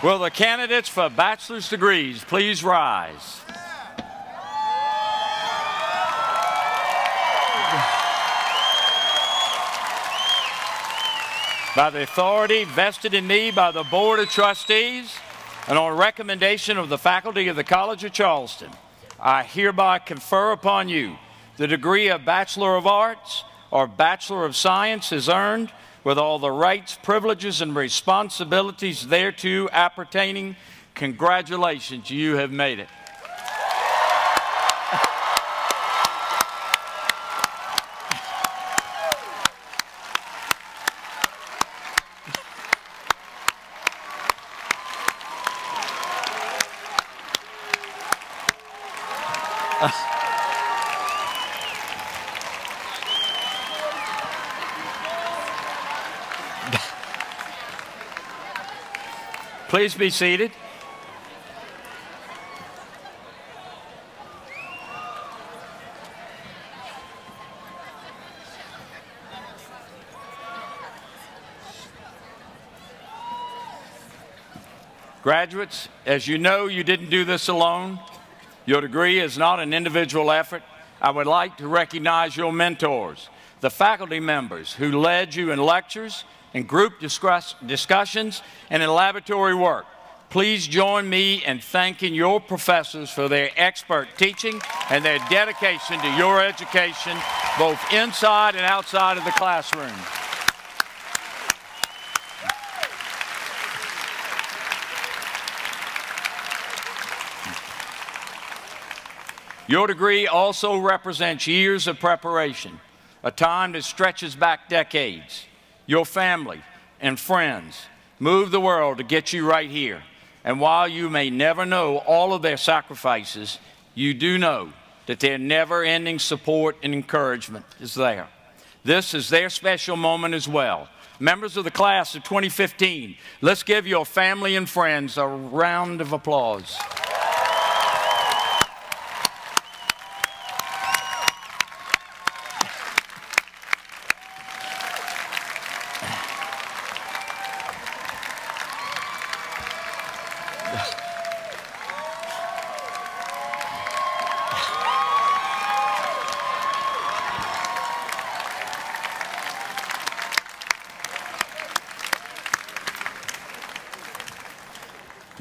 Will the candidates for bachelor's degrees please rise? By the authority vested in me by the Board of Trustees and on recommendation of the faculty of the College of Charleston, I hereby confer upon you the degree of Bachelor of Arts or Bachelor of Science is earned with all the rights, privileges, and responsibilities thereto appertaining. Congratulations, you have made it. Please be seated. Graduates, as you know, you didn't do this alone. Your degree is not an individual effort. I would like to recognize your mentors, the faculty members who led you in lectures, in group discussions, and in laboratory work. Please join me in thanking your professors for their expert teaching and their dedication to your education, both inside and outside of the classroom. Your degree also represents years of preparation, a time that stretches back decades. Your family and friends moved the world to get you right here. And while you may never know all of their sacrifices, you do know that their never-ending support and encouragement is there. This is their special moment as well. Members of the class of 2015, let's give your family and friends a round of applause.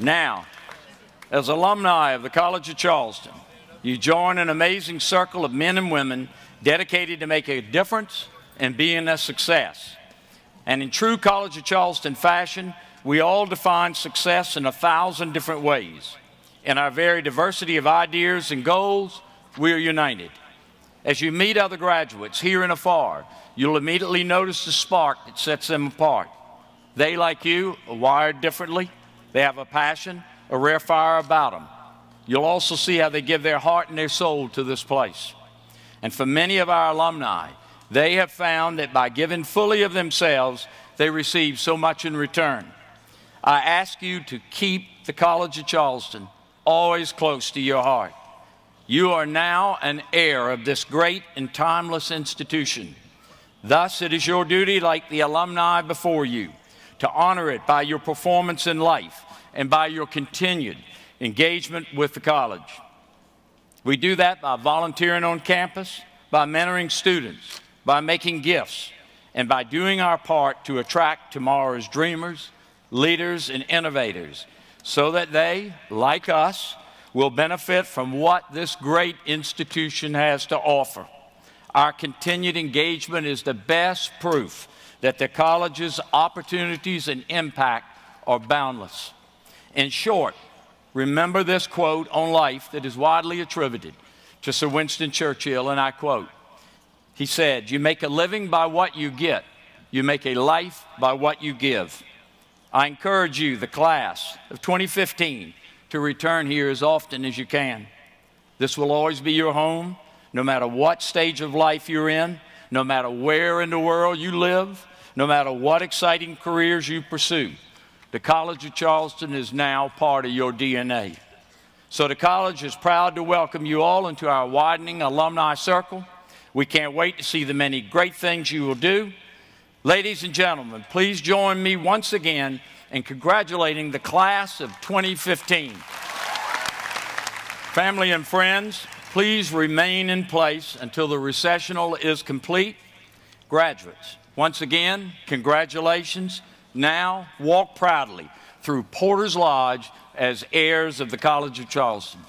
Now, as alumni of the College of Charleston, you join an amazing circle of men and women dedicated to make a difference and being a success. And in true College of Charleston fashion, we all define success in 1,000 different ways. In our very diversity of ideas and goals, we are united. As you meet other graduates here and afar, you'll immediately notice the spark that sets them apart. They, like you, are wired differently. They have a passion, a rare fire about them. You'll also see how they give their heart and their soul to this place. And for many of our alumni, they have found that by giving fully of themselves, they receive so much in return. I ask you to keep the College of Charleston always close to your heart. You are now an heir of this great and timeless institution. Thus, it is your duty, like the alumni before you, to honor it by your performance in life and by your continued engagement with the college. We do that by volunteering on campus, by mentoring students, by making gifts, and by doing our part to attract tomorrow's dreamers, leaders, and innovators, so that they, like us, will benefit from what this great institution has to offer. Our continued engagement is the best proof that the college's opportunities and impact are boundless. In short, remember this quote on life that is widely attributed to Sir Winston Churchill, and I quote, he said, "You make a living by what you get. You make a life by what you give." I encourage you, the class of 2015, to return here as often as you can. This will always be your home, no matter what stage of life you're in, no matter where in the world you live, no matter what exciting careers you pursue. The College of Charleston is now part of your DNA. So the college is proud to welcome you all into our widening alumni circle. We can't wait to see the many great things you will do. Ladies and gentlemen, please join me once again and congratulating the class of 2015. Family and friends, please remain in place until the recessional is complete. Graduates, once again, congratulations. Now walk proudly through Porter's Lodge as heirs of the College of Charleston.